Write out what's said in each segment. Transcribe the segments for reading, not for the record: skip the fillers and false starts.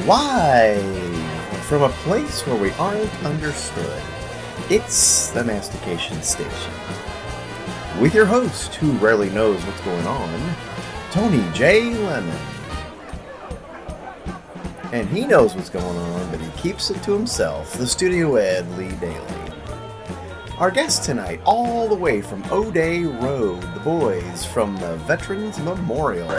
Live from a place where we aren't understood. It's the Mastication Station. With your host, who rarely knows what's going on, Tony J Lemmon. And he knows what's going on, but he keeps it to himself, the studio ed Lee Daly. Our guest tonight, all the way from O'Day Road, the boys from the Veterans Memorial.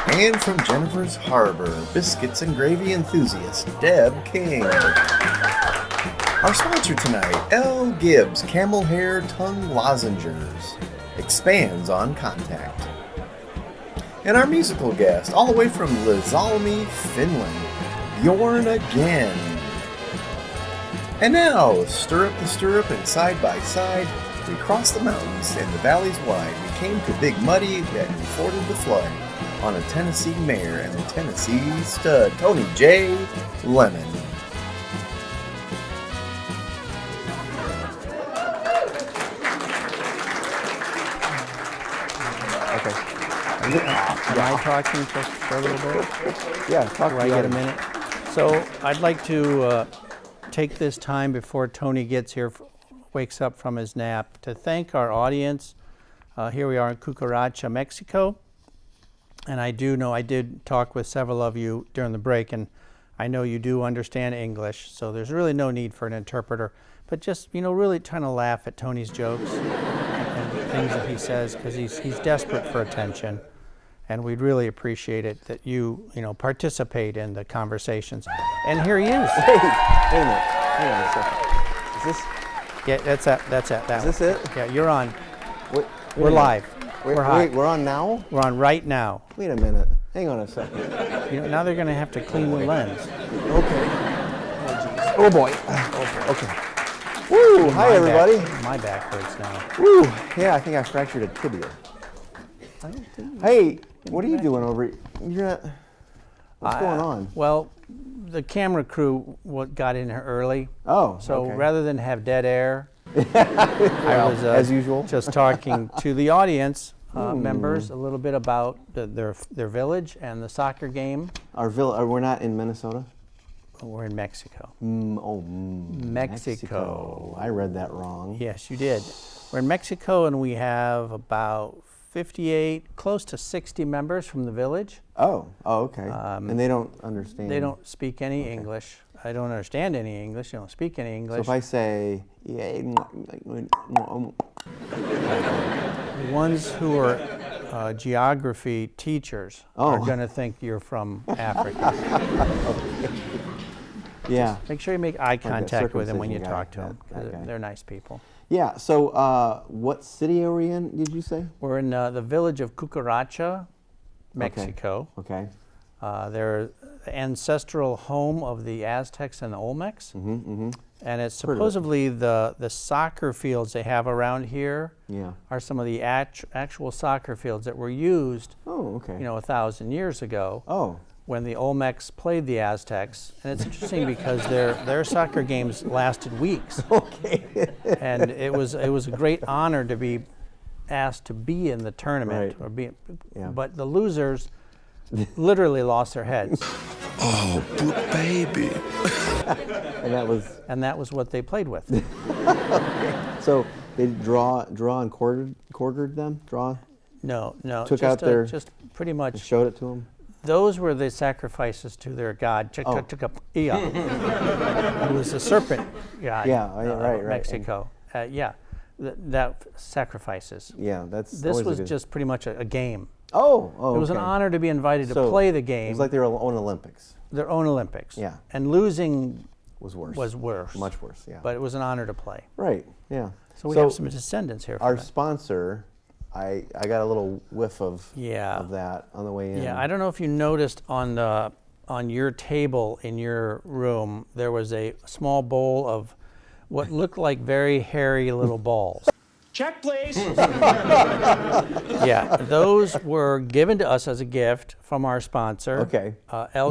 And from Jennifer's Harbor, biscuits and gravy enthusiast, Deb King. Our sponsor tonight, Gibbs Camel Hair Tongue Lozengers, expands on contact. And our musical guest, all the way from Lozengers, Finland, Bjorn Again. And now, stir up the stirrup and side by side, we crossed the mountains and the valleys wide. We came to Big Muddy and we forded the flood on a Tennessee mare and the Tennessee stud, Tony J Lemmon. Am I talking for a little bit? Yeah, talk Do I get a minute? So I'd like to take this time before Tony gets here, wakes up from his nap, to thank our audience. Here we are in Cucaracha, Mexico. And I did talk with several of you during the break, and I know you do understand English, so there's really no need for an interpreter. But just, really trying to laugh at Tony's jokes and things that he says, because he's desperate for attention. And we'd really appreciate it that you participate in the conversations. And here he is. Wait a minute. Hang on a second. Is this? Yeah, that's it. Is this it? Yeah, you're on. Wait, we're live. We're hot. Wait, we're on now? We're on right now. Wait a minute. Hang on a second. Now they're going to have to clean the lens. Okay. Oh boy. Okay. Woo! Hi everybody. My back hurts now. Woo! Yeah, I think I fractured a tibia. Hey, what are you doing over here? What's going on? Well, the camera crew got in here early. Oh, so okay. rather than have dead air, I was as usual just talking to the audience members a little bit about their village and the soccer game. Our village. We're not in Minnesota. We're in Mexico. Mexico. I read that wrong. Yes, you did. We're in Mexico, and we have about 58, close to 60 members from the village. Oh, okay. And they don't understand. They don't speak any English. I don't understand any English. They don't speak any English. So if I say, the ones who are geography teachers are going to think you're from Africa. Okay. Yeah. Make sure you make eye contact with them when you talk to them. Okay. They're nice people. Yeah. So what city are we in, did you say? We're in the village of Cucaracha, Mexico. Okay. They're the ancestral home of the Aztecs and the Olmecs. And it's supposedly the soccer fields they have around here are some of the actual soccer fields that were used 1,000 years ago when the Olmecs played the Aztecs. And it's interesting because their soccer games lasted weeks. And it was a great honor to be asked to be in the tournament. Right. But the losers literally lost their heads. Oh, baby. and that was what they played with. So they draw and quartered them? No. Took out their... Just pretty much... Showed it to them? Those were the sacrifices to their god, It was a serpent god of Mexico. That sacrifices. Yeah, This was just pretty much a game. It was an honor to be invited to play the game. It was like their own Olympics. Their own Olympics. Yeah. And losing was worse. Much worse, yeah. But it was an honor to play. Right, yeah. So we have some descendants here. Our sponsor, I got a little whiff of that on the way in. Yeah, I don't know if you noticed on your table in your room, there was a small bowl of what looked like very hairy little balls. Check, please. Yeah, those were given to us as a gift from our sponsor. Okay.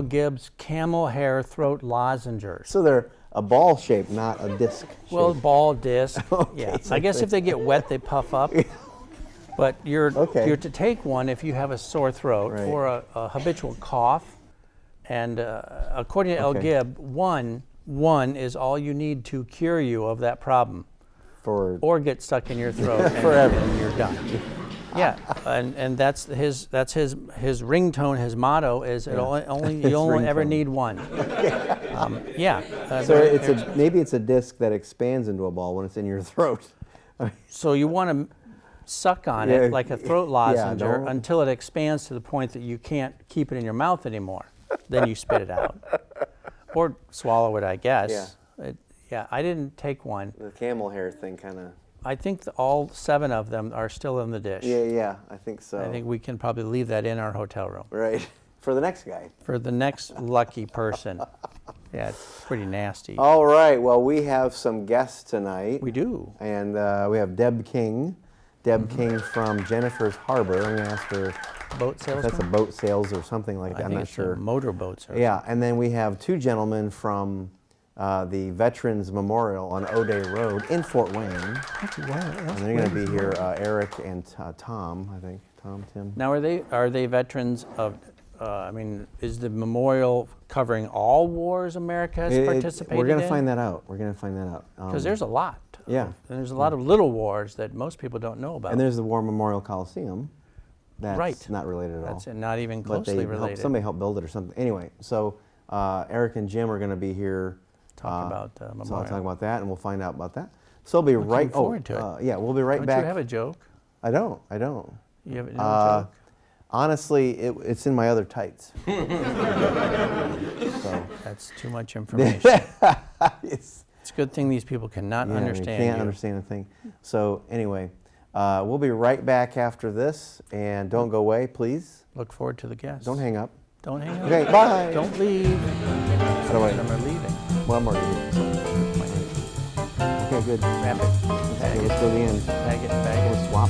Gibbs Camel Hair Throat Lozengers. So they're a ball shape, not a disc shape. Well, ball disc. Okay, yeah. so I guess if they get wet, they puff up. But you're to take one if you have a sore throat or a habitual cough, And according to El Gibb, one is all you need to cure you of that problem, or get stuck in your throat forever, and you're done. Yeah, and that's his ringtone. His motto is you only ever need one. So maybe it's a disc that expands into a ball when it's in your throat. So you want to suck on it like a throat lozenger until it expands to the point that you can't keep it in your mouth anymore. Then you spit it out, or swallow it, I guess. Yeah, I didn't take one. The camel hair thing kind of. I think all 7 of them are still in the dish. Yeah, I think so. I think we can probably leave that in our hotel room. Right. For the next guy. For the next lucky person. Yeah, it's pretty nasty. All right, well, we have some guests tonight. We do. And we have Deb King. Deb King from Jennifer's Harbor. I'm going to ask her. Boat sales? That's a boat sales or something like that. I'm not sure. Motorboats. Yeah, and then we have 2 gentlemen from the Veterans Memorial on O'Day Road in Fort Wayne. And they're going to be here, Eric and Tom, I think. Tim. Now, are they veterans of? Is the memorial covering all wars America has participated in? We're going to find that out. Because there's a lot. Yeah. And there's a lot of little wars that most people don't know about. And there's the War Memorial Coliseum. That's not related at all. That's not even closely related. Somebody helped build it or something. Anyway, so Eric and Jim are going to be here. Talk about memorial. So I'll talk about that, and we'll find out about that. So we'll be Looking forward to it. Yeah, we'll be right back. Don't you have a joke? I don't. You have no joke? Honestly, it's in my other tights. So that's too much information. It's a good thing these people cannot understand. They can't understand a thing. So anyway, we'll be right back after this, and don't go away, please. Look forward to the guests. Don't hang up. Don't hang up. Okay, bye. Don't leave. How do I? I'm leaving. Well, I'm already leaving. Okay, good. Wrap it. Okay, let's go to the end. Bag it. We'll swap.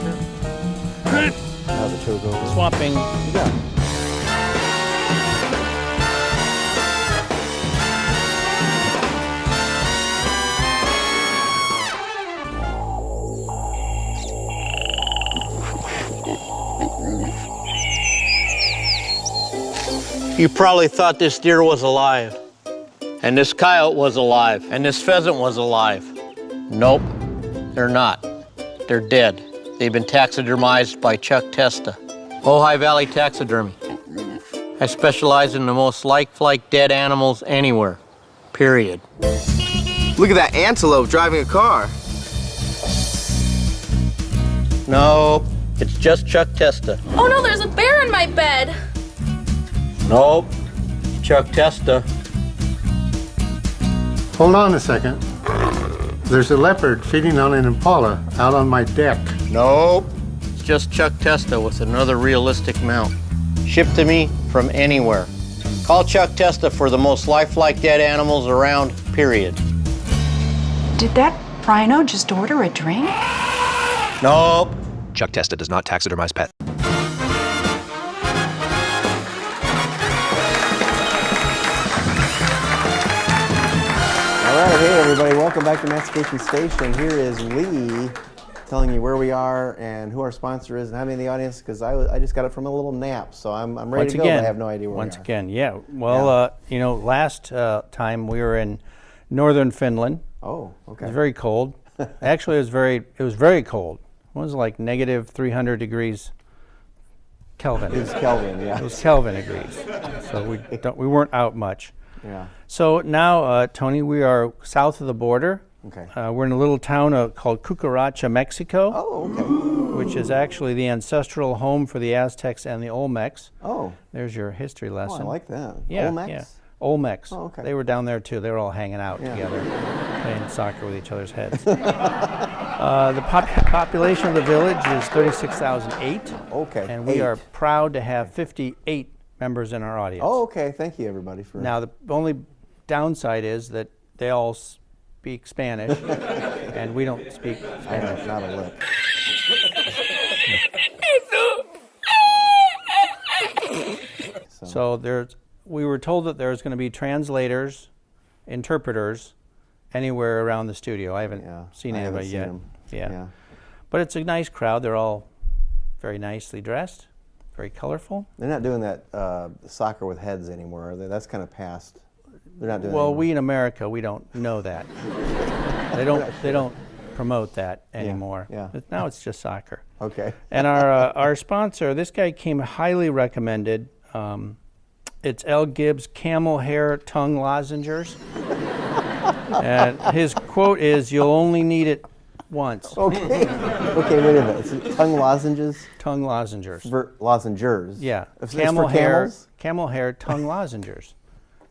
Sure. Now the show's over. Swapping. Yeah. You probably thought this deer was alive, and this coyote was alive, and this pheasant was alive. Nope, they're not. They're dead. They've been taxidermized by Chuck Testa. Ojai Valley Taxidermy. I specialize in the most lifelike dead animals anywhere, period. Look at that antelope driving a car. Nope, it's just Chuck Testa. Oh no, there's a bear in my bed. Nope, Chuck Testa. Hold on a second. There's a leopard feeding on an impala out on my deck. Nope, it's just Chuck Testa with another realistic mount. Shipped to me from anywhere. Call Chuck Testa for the most lifelike dead animals around, period. Did that rhino just order a drink? Nope. Chuck Testa does not taxidermize pets. All right, hey everybody, welcome back to Mastication Station. Here is Lee telling you where we are and who our sponsor is and how many in the audience, because I just got it from a little nap, so I'm ready to go, but I have no idea where we are. Once again, yeah. Well, last time we were in northern Finland. Oh, okay. It was very cold. Actually, it was very cold. It was like negative 300 degrees Kelvin. It was Kelvin, yeah. It was Kelvin degrees. So we weren't out much. Yeah. So now, Tony, we are south of the border. Okay. We're in a little town called Cucaracha, Mexico. Oh, okay. Which is actually the ancestral home for the Aztecs and the Olmecs. Oh. There's your history lesson. Oh, I like that. Yeah, Olmecs? yeah. Olmecs. Oh, okay. They were down there too. They were all hanging out together, playing soccer with each other's heads. The population of the village is 36,008. Okay. And we are proud to have 58 members in our audience. Oh, okay. Thank you, everybody. Now, the only downside is that they all speak Spanish, and we don't speak Spanish. Not a lip. So we were told that there's going to be translators, interpreters, anywhere around the studio. I haven't seen anybody yet. Yeah. But it's a nice crowd. They're all very nicely dressed. very colorful. They're not doing that soccer with heads anymore, are they? That's kind of past. They're not doing that Well, anymore. we in America, we don't know that. They don't promote that anymore. Yeah. But now it's just soccer. Okay. And our sponsor, this guy came highly recommended. It's L. Gibbs Camel Hair Tongue Lozengers. And his quote is, "You'll only need it once." Okay. Okay, wait a minute. It's tongue lozenges? Tongue lozengers. Lozengers. Yeah. It's Camel for hair. camels? Camel hair tongue lozengers.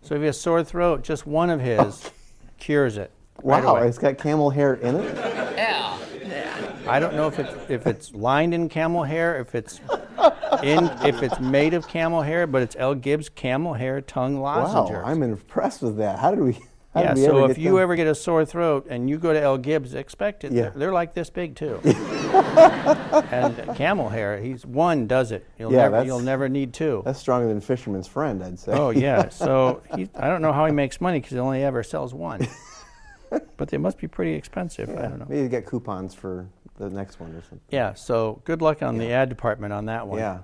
So if you have a sore throat, just one of his cures it. right Wow, away. it's got camel hair in it? I don't know if it's lined in camel hair, if it's made of camel hair, but it's L. Gibbs Camel Hair Tongue Lozengers. Wow, I'm impressed with that. How did we So ever if you ever get a sore throat and you go to L. Gibbs, expect it. Yeah. They're like this big too. And camel hair, one does it. You'll never need two. That's stronger than Fisherman's Friend, I'd say. Oh yeah. So I don't know how he makes money because he only ever sells one. But they must be pretty expensive. I don't know. Maybe you get coupons for the next one or something. Yeah. So good luck on the ad department on that one. Yeah.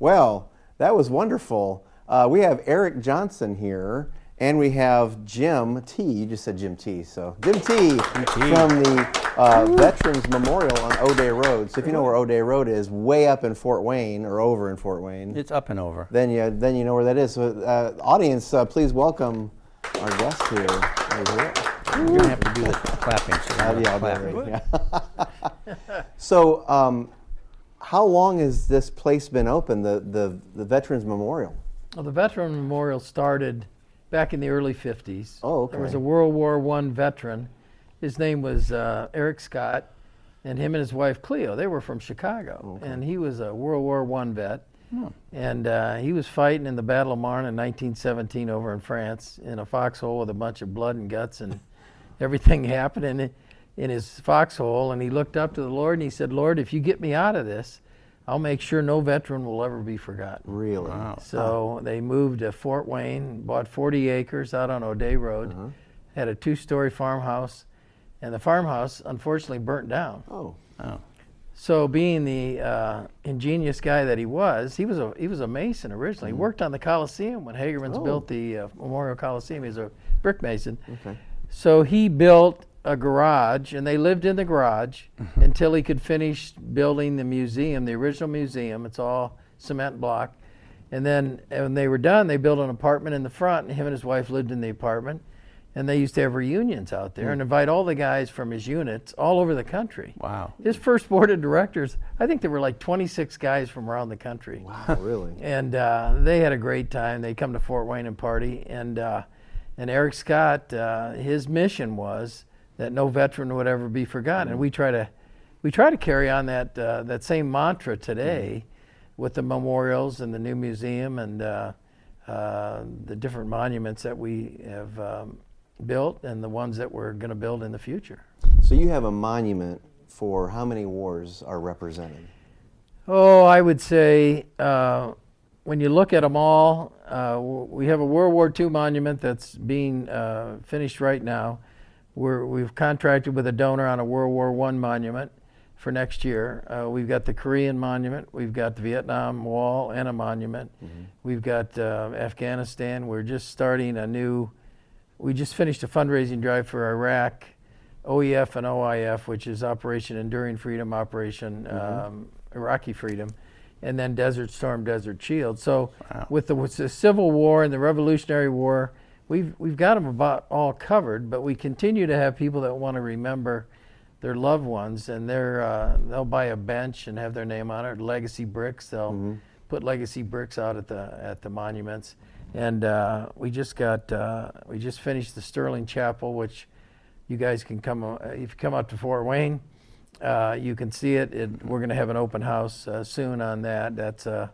Well, that was wonderful. We have Eric Johnson here, and we have Jim T. You just said Jim T. So Jim T. from the Veterans Memorial on O'Day Road. So if you know where O'Day Road is, way up in Fort Wayne or over in Fort Wayne. It's up and over. Then you know where that is. So audience, please welcome our guest here. Right here. You're going to have to do the clapping. So I'll do it. Yeah. So, how long has this place been open, the Veterans Memorial? Well, the Veteran Memorial started back in the early 50s. Oh, okay. There was a World War I veteran. His name was Eric Scott, and him and his wife Cleo, they were from Chicago. Okay. And he was a World War I vet. And he was fighting in the Battle of Marne in 1917 over in France in a foxhole with a bunch of blood and guts and everything happening in his foxhole. And he looked up to the Lord and he said, "Lord, if you get me out of this, I'll make sure no veteran will ever be forgotten." Really? Wow. So they moved to Fort Wayne, bought 40 acres out on O'Day Road, had a 2-story farmhouse, and the farmhouse unfortunately burnt down. Oh. So being the ingenious guy that he was a mason originally. He worked on the Coliseum when Hagerman's built the Memorial Coliseum. He was a brick mason. Okay. So he built a garage, and they lived in the garage until he could finish building the museum, the original museum. It's all cement block. And then when they were done, they built an apartment in the front, and him and his wife lived in the apartment. And they used to have reunions out there and invite all the guys from his units all over the country. Wow. His first board of directors, I think there were like 26 guys from around the country. Wow, really? And they had a great time. They'd come to Fort Wayne and party. And Eric Scott, his mission was that no veteran would ever be forgotten. And we try to carry on that same mantra today with the memorials and the new museum and the different monuments that we have built and the ones that we're going to build in the future. So you have a monument for how many wars are represented? Oh, I would say when you look at them all, we have a World War II monument that's being finished right now. We've contracted with a donor on a World War I monument for next year. We've got the Korean monument. We've got the Vietnam Wall and a monument. We've got Afghanistan. We're just starting we just finished a fundraising drive for Iraq, OEF and OIF, which is Operation Enduring Freedom, Operation Iraqi Freedom, and then Desert Storm, Desert Shield. So with the Civil War and the Revolutionary War, we've got them about all covered, but we continue to have people that want to remember their loved ones, and they'll buy a bench and have their name on it. Legacy bricks, they'll put legacy bricks out at the monuments. And we just finished the Sterling Chapel, which you guys can come if you come out to Fort Wayne, you can see it. We're going to have an open house soon on that. That's a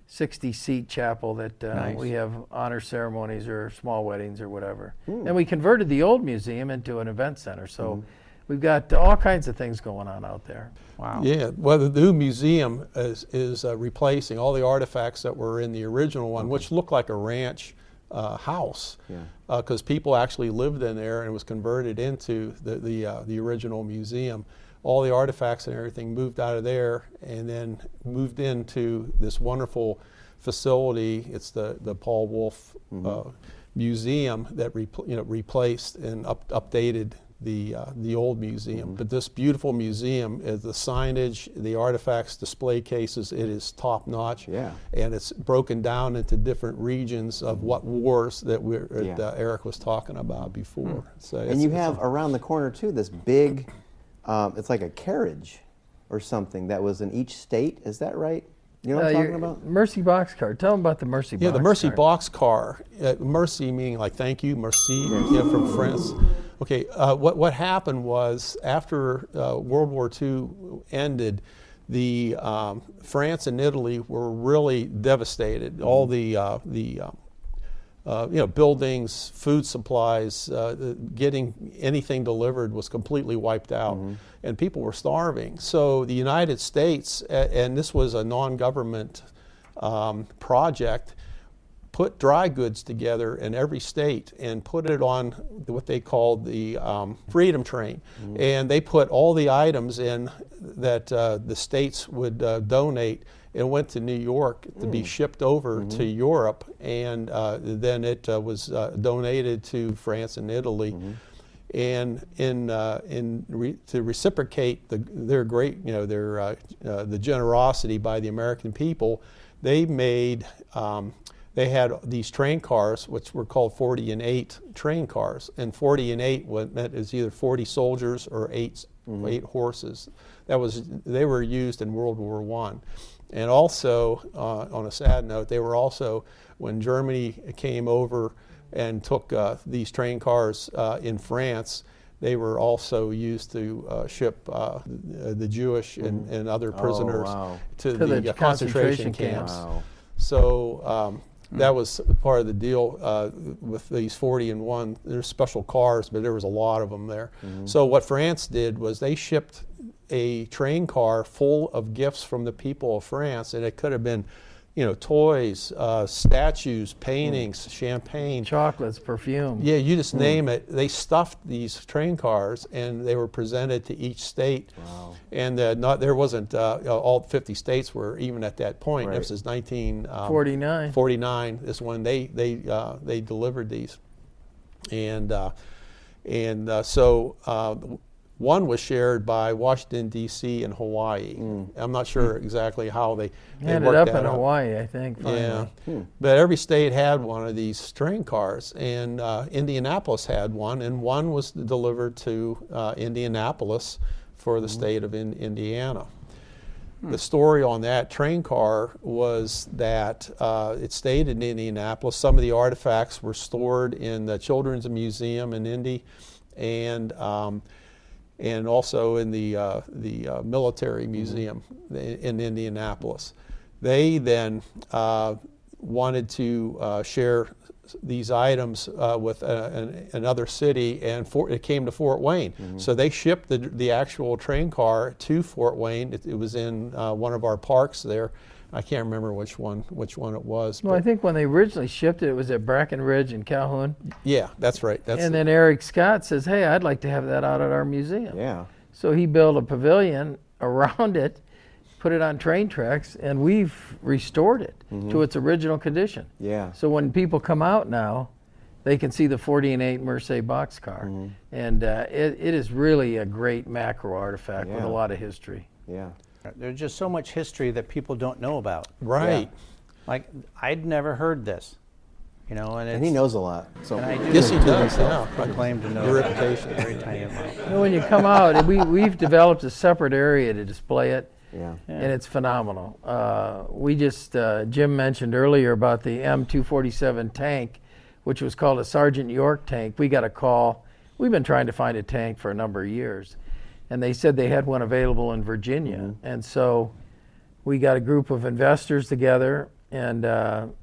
60-seat chapel that we have honor ceremonies or small weddings or whatever. And we converted the old museum into an event center. So we've got all kinds of things going on out there. Wow. Yeah, well, the new museum is replacing all the artifacts that were in the original one, which looked like a ranch house, because people actually lived in there and it was converted into the original museum. all the artifacts and everything moved out of there and then moved into this wonderful facility. It's the Paul Wolf Museum that replaced and updated the old museum. But this beautiful museum, the signage, the artifacts, display cases, it is top notch. Yeah. And it's broken down into different regions of what wars that Eric was talking about before. So and you have around the corner too this big, it's like a carriage or something that was in each state. Is that right? You know what I'm talking about? Mercy boxcar. Tell them about the Mercy boxcar. Yeah, the Mercy boxcar. Mercy meaning like thank you, merci, from France. Okay, what happened was after World War II ended, the France and Italy were really devastated. All the buildings, food supplies, getting anything delivered was completely wiped out, and people were starving. So the United States, and this was a non-government project, put dry goods together in every state and put it on what they called the Freedom Train. And they put all the items in that the states would donate. It went to New York to be shipped over to Europe, and then it was donated to France and Italy. And to reciprocate their great, the generosity by the American people, they made. They had these train cars, which were called 40 and 8 train cars, and 40 and 8 meant is either 40 soldiers or 8 horses. They were used in World War I. And also, on a sad note, they were also, when Germany came over and took these train cars in France, they were also used to ship the Jewish and other prisoners to the concentration camps. Wow. So that was part of the deal with these 40 and 1. There's special cars, but there was a lot of them there. So what France did was they shipped a train car full of gifts from the people of France, and it could have been, toys, statues, paintings, champagne, chocolates, perfume. Yeah, you just name it. They stuffed these train cars, and they were presented to each state. Wow. And there wasn't all 50 states were even at that point. Right. This is 1949. 49 is when they delivered these, and so. One was shared by Washington, D.C. and Hawaii. I'm not sure exactly how they ended worked up that in out. Hawaii, I think. Yeah, but every state had one of these train cars, and Indianapolis had one, and one was delivered to Indianapolis for the state of Indiana. The story on that train car was that it stayed in Indianapolis. Some of the artifacts were stored in the Children's Museum in Indy, and also in the Military Museum in Indianapolis. They then wanted to share these items with another city, and it came to Fort Wayne. So they shipped the actual train car to Fort Wayne. It was in one of our parks there. I can't remember which one it was. Well, I think when they originally shipped it, it was at Brackenridge in Calhoun. Yeah, that's right. And then Eric Scott says, hey, I'd like to have that out at our museum. Yeah. So he built a pavilion around it, put it on train tracks, and we've restored it to its original condition. Yeah. So when people come out now, they can see the 40 and 8 Mercy boxcar. And it is really a great macro artifact with a lot of history. Yeah. There's just so much history that people don't know about. Right. Yeah. Like, I'd never heard this, and he knows a lot. So and I do Yes, he does. Yeah. proclaim to know Your a reputation. very tiny amount. When you come out, we've developed a separate area to display it. Yeah. And it's phenomenal. We just, Jim mentioned earlier about the M247 tank, which was called a Sergeant York tank. We got a call. We've been trying to find a tank for a number of years. And they said they had one available in Virginia. And so we got a group of investors together, and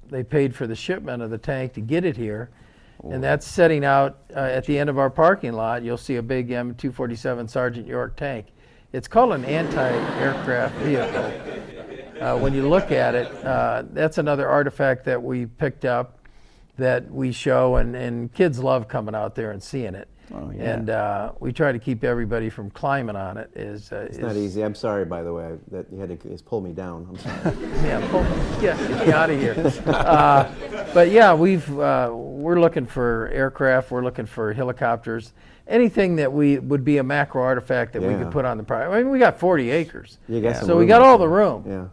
they paid for the shipment of the tank to get it here. And that's setting out at the end of our parking lot. You'll see a big M247 Sergeant York tank. It's called an anti-aircraft vehicle. When you look at it, that's another artifact that we picked up that we show, and kids love coming out there and seeing it. Oh, yeah. And we try to keep everybody from climbing on it. It's not easy. I'm sorry, by the way, that you had to just pull me down. I'm sorry. Get me out of here. But yeah, we're looking for aircraft. We're looking for helicopters. Anything that would be a macro artifact that we could put on the property. I mean, we got 40 acres, so we got all the room. Yeah.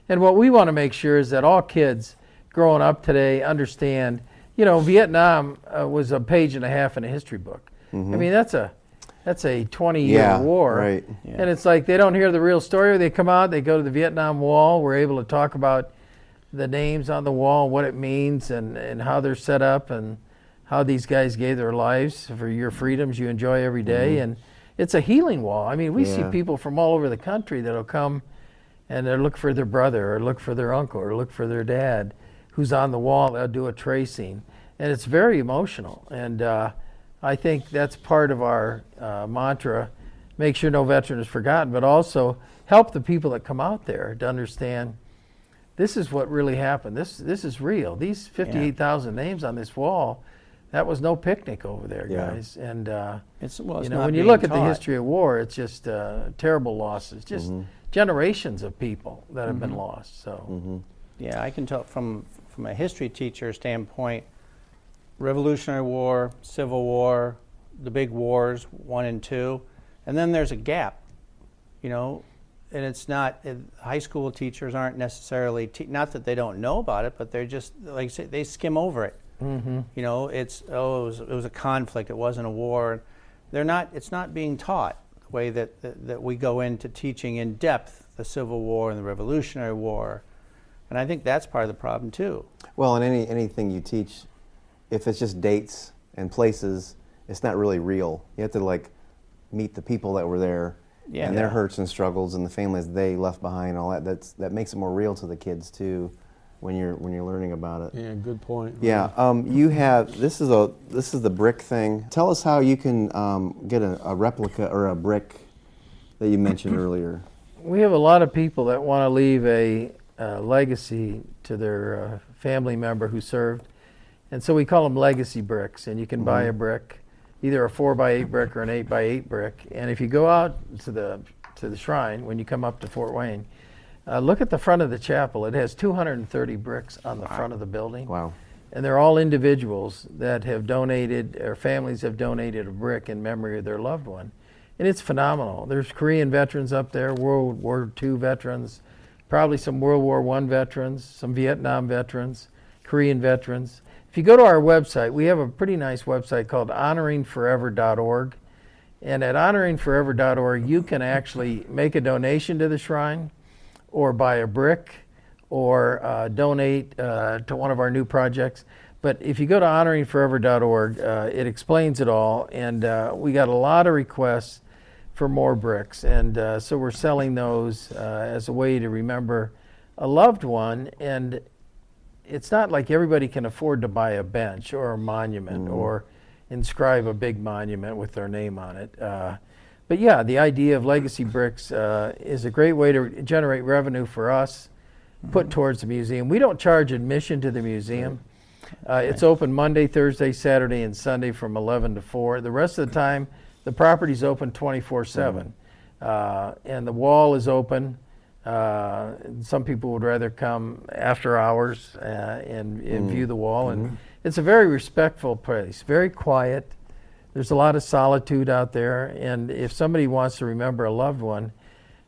And what we want to make sure is that all kids growing up today understand. You know, Vietnam was a page and a half in a history book. I mean, that's a 20-year war, right. And it's like they don't hear the real story. They come out, they go to the Vietnam Wall. We're able to talk about the names on the wall, what it means, and how they're set up, and how these guys gave their lives for your freedoms you enjoy every day. And it's a healing wall. I mean, we see people from all over the country that'll come and they'll look for their brother or look for their uncle or look for their dad who's on the wall. They'll do a tracing, and it's very emotional. And I think that's part of our mantra: make sure no veteran is forgotten, but also help the people that come out there to understand this is what really happened. This is real. These 58,000 names on this wall, that was no picnic over there, guys. And it's when you look at the history of war, it's just terrible losses, just generations of people that have been lost. So, yeah, I can tell from a history teacher standpoint, Revolutionary War, Civil War, the big wars, 1 and 2, and then there's a gap, you know, and it's not, high school teachers aren't necessarily, not that they don't know about it, but they're just, like I say, they skim over it. You know, it was a conflict, it wasn't a war. It's not being taught the way that we go into teaching in depth the Civil War and the Revolutionary War, and I think that's part of the problem too. Well, in anything you teach, if it's just dates and places, it's not really real. You have to like meet the people that were there and their hurts and struggles and the families they left behind and all that. That makes it more real to the kids too, when you're learning about it. Yeah, good point. Yeah, you have this is the brick thing. Tell us how you can get a replica or a brick that you mentioned earlier. We have a lot of people that want to leave a legacy to their family member who served. And so we call them legacy bricks, and you can buy a brick, either a 4x8 brick or an 8x8 brick. And if you go out to the shrine, when you come up to Fort Wayne, look at the front of the chapel. It has 230 bricks on the front of the building. Wow. And they're all individuals that have donated, or families have donated a brick in memory of their loved one. And it's phenomenal. There's Korean veterans up there, World War II veterans, probably some World War I veterans, some Vietnam veterans, Korean veterans. If you go to our website, we have a pretty nice website called honoringforever.org. And at honoringforever.org, you can actually make a donation to the shrine, or buy a brick, or donate to one of our new projects. But if you go to honoringforever.org, it explains it all. And we got a lot of requests for more bricks. And so we're selling those as a way to remember a loved one. And it's not like everybody can afford to buy a bench or a monument or inscribe a big monument with their name on it. But yeah, the idea of legacy bricks is a great way to generate revenue for us, put towards the museum. We don't charge admission to the museum. It's open Monday, Thursday, Saturday, and Sunday from 11 to 4. The rest of the time, the property's open 24/7. And the wall is open. Some people would rather come after hours and view the wall. And it's a very respectful place, very quiet. There's a lot of solitude out there. And if somebody wants to remember a loved one,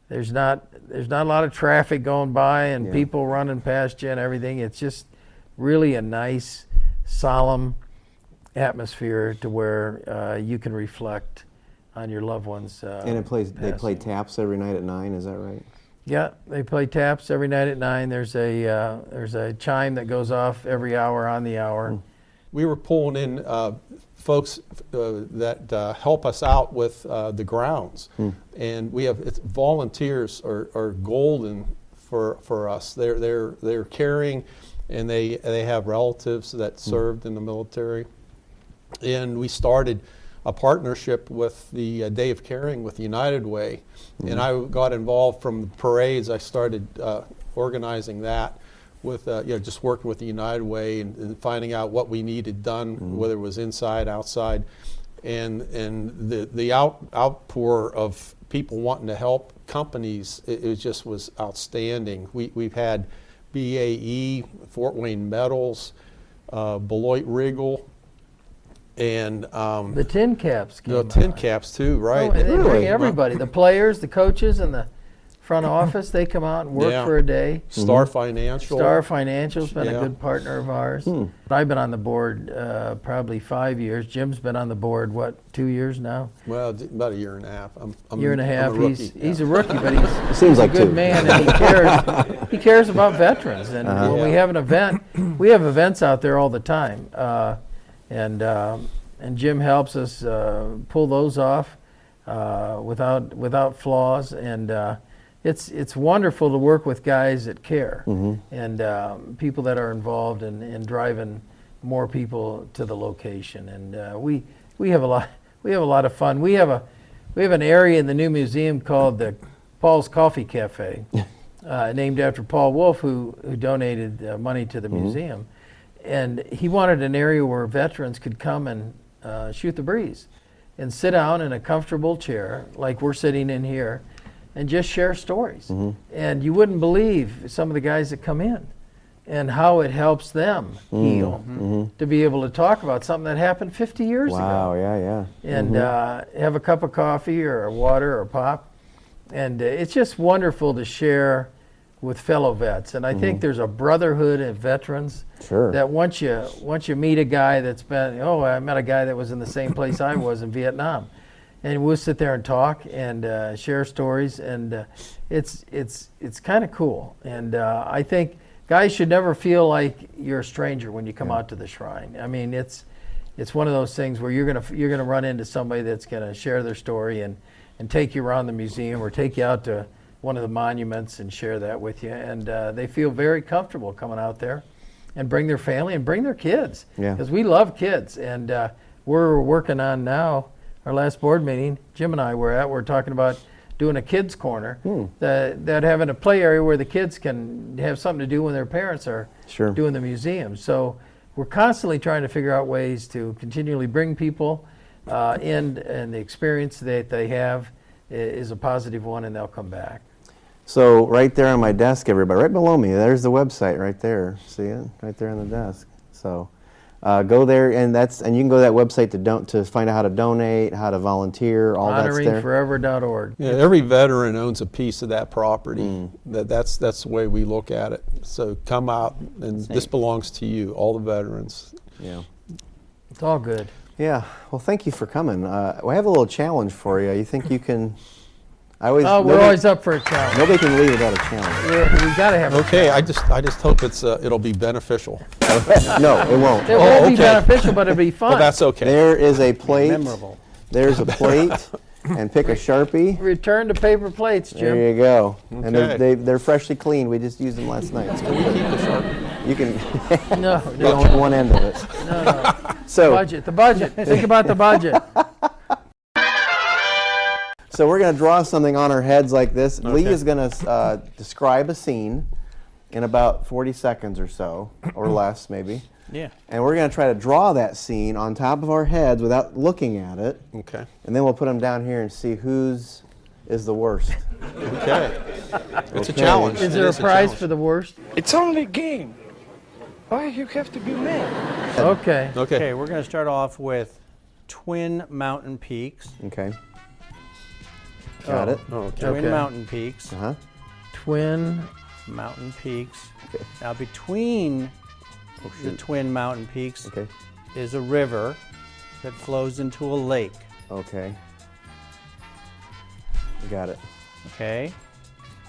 there's not a lot of traffic going by and people running past you and everything. It's just really a nice, solemn atmosphere to where you can reflect on your loved ones. And they play taps every night at 9, is that right? Yeah, they play taps every night at 9. There's a chime that goes off every hour on the hour. We were pulling in folks that help us out with the grounds, and we have volunteers are golden for us. They're caring, and they have relatives that served in the military, and we started a partnership with the Day of Caring with United Way, and I got involved from the parades. I started organizing that with just working with the United Way and finding out what we needed done, whether it was inside, outside. and the outpour of people wanting to help companies, it just was outstanding. We've had BAE, Fort Wayne Metals, Beloit Regal, and the tin caps came the tin caps too, right? Oh, and they bring everybody, the players, the coaches, and the front office. They come out and work for a day. Star Financial. Star Financial's been a good partner of ours. I've been on the board probably 5 years. Jim's been on the board, what, 2 years now? Well, about a year and a half. Year and a half. I'm a rookie, He's a rookie, but he's Seems a like good two. man, and he cares. He cares about veterans. And when we have an event, we have events out there all the time, and Jim helps us pull those off without flaws, and it's wonderful to work with guys that care and people that are involved in driving more people to the location, and we have a lot of fun. We have an area in the new museum called the Paul's Coffee Cafe, named after Paul Wolf, who donated money to the museum, and he wanted an area where veterans could come and shoot the breeze and sit down in a comfortable chair like we're sitting in here and just share stories. And you wouldn't believe some of the guys that come in and how it helps them heal to be able to talk about something that happened 50 years ago. Wow, yeah. And have a cup of coffee or water or pop. And it's just wonderful to share with fellow vets. And I think there's a brotherhood of veterans that once you meet a guy that's been, I met a guy that was in the same place I was in Vietnam. And we'll sit there and talk and share stories, and it's kind of cool. And I think guys should never feel like you're a stranger when you come out to the shrine. I mean, it's one of those things where you're gonna run into somebody that's gonna share their story and take you around the museum or take you out to one of the monuments and share that with you. And they feel very comfortable coming out there and bring their family and bring their kids, because we love kids. And we're working on now. Our last board meeting, Jim and I we're talking about doing a kids corner, that having a play area where the kids can have something to do when their parents are doing the museum. So we're constantly trying to figure out ways to continually bring people in, and the experience that they have is a positive one, and they'll come back. So right there on my desk, everybody, right below me, there's the website right there. See it? Right there on the desk. So go there, and you can go to that website to find out how to donate, how to volunteer, all that's there. HonoringForever.org. Yeah, every veteran owns a piece of that property. That's the way we look at it. So come out, and this belongs to you, all the veterans. Yeah. It's all good. Yeah. Well, thank you for coming. We have a little challenge for you. You think you can? We're always up for a challenge. Nobody can leave without a challenge. We got to have. Okay, I just hope it'll be beneficial. No, it won't. It won't be beneficial, but it'll be fun. Well, that's okay. There is a plate. Memorable. There's a plate, and pick a Sharpie. Return to paper plates, Jim. There you go. Okay. And they're freshly cleaned. We just used them last night. So Can we keep the Sharpie? you can. No. One end of it. No. So The budget. Think about the budget. So we're going to draw something on our heads like this. Okay. Lee is going to describe a scene in about 40 seconds or so, or less maybe. Yeah. And we're going to try to draw that scene on top of our heads without looking at it. Okay. And then we'll put them down here and see whose is the worst. Okay. It's a challenge. Is there a prize for the worst? It's only a game. Why you have to be mad? Okay. Okay, we're going to start off with twin mountain peaks. Okay. Got it. Okay. Twin mountain peaks. Twin mountain peaks. Okay. Now between the twin mountain peaks is a river that flows into a lake. Okay. Got it. Okay.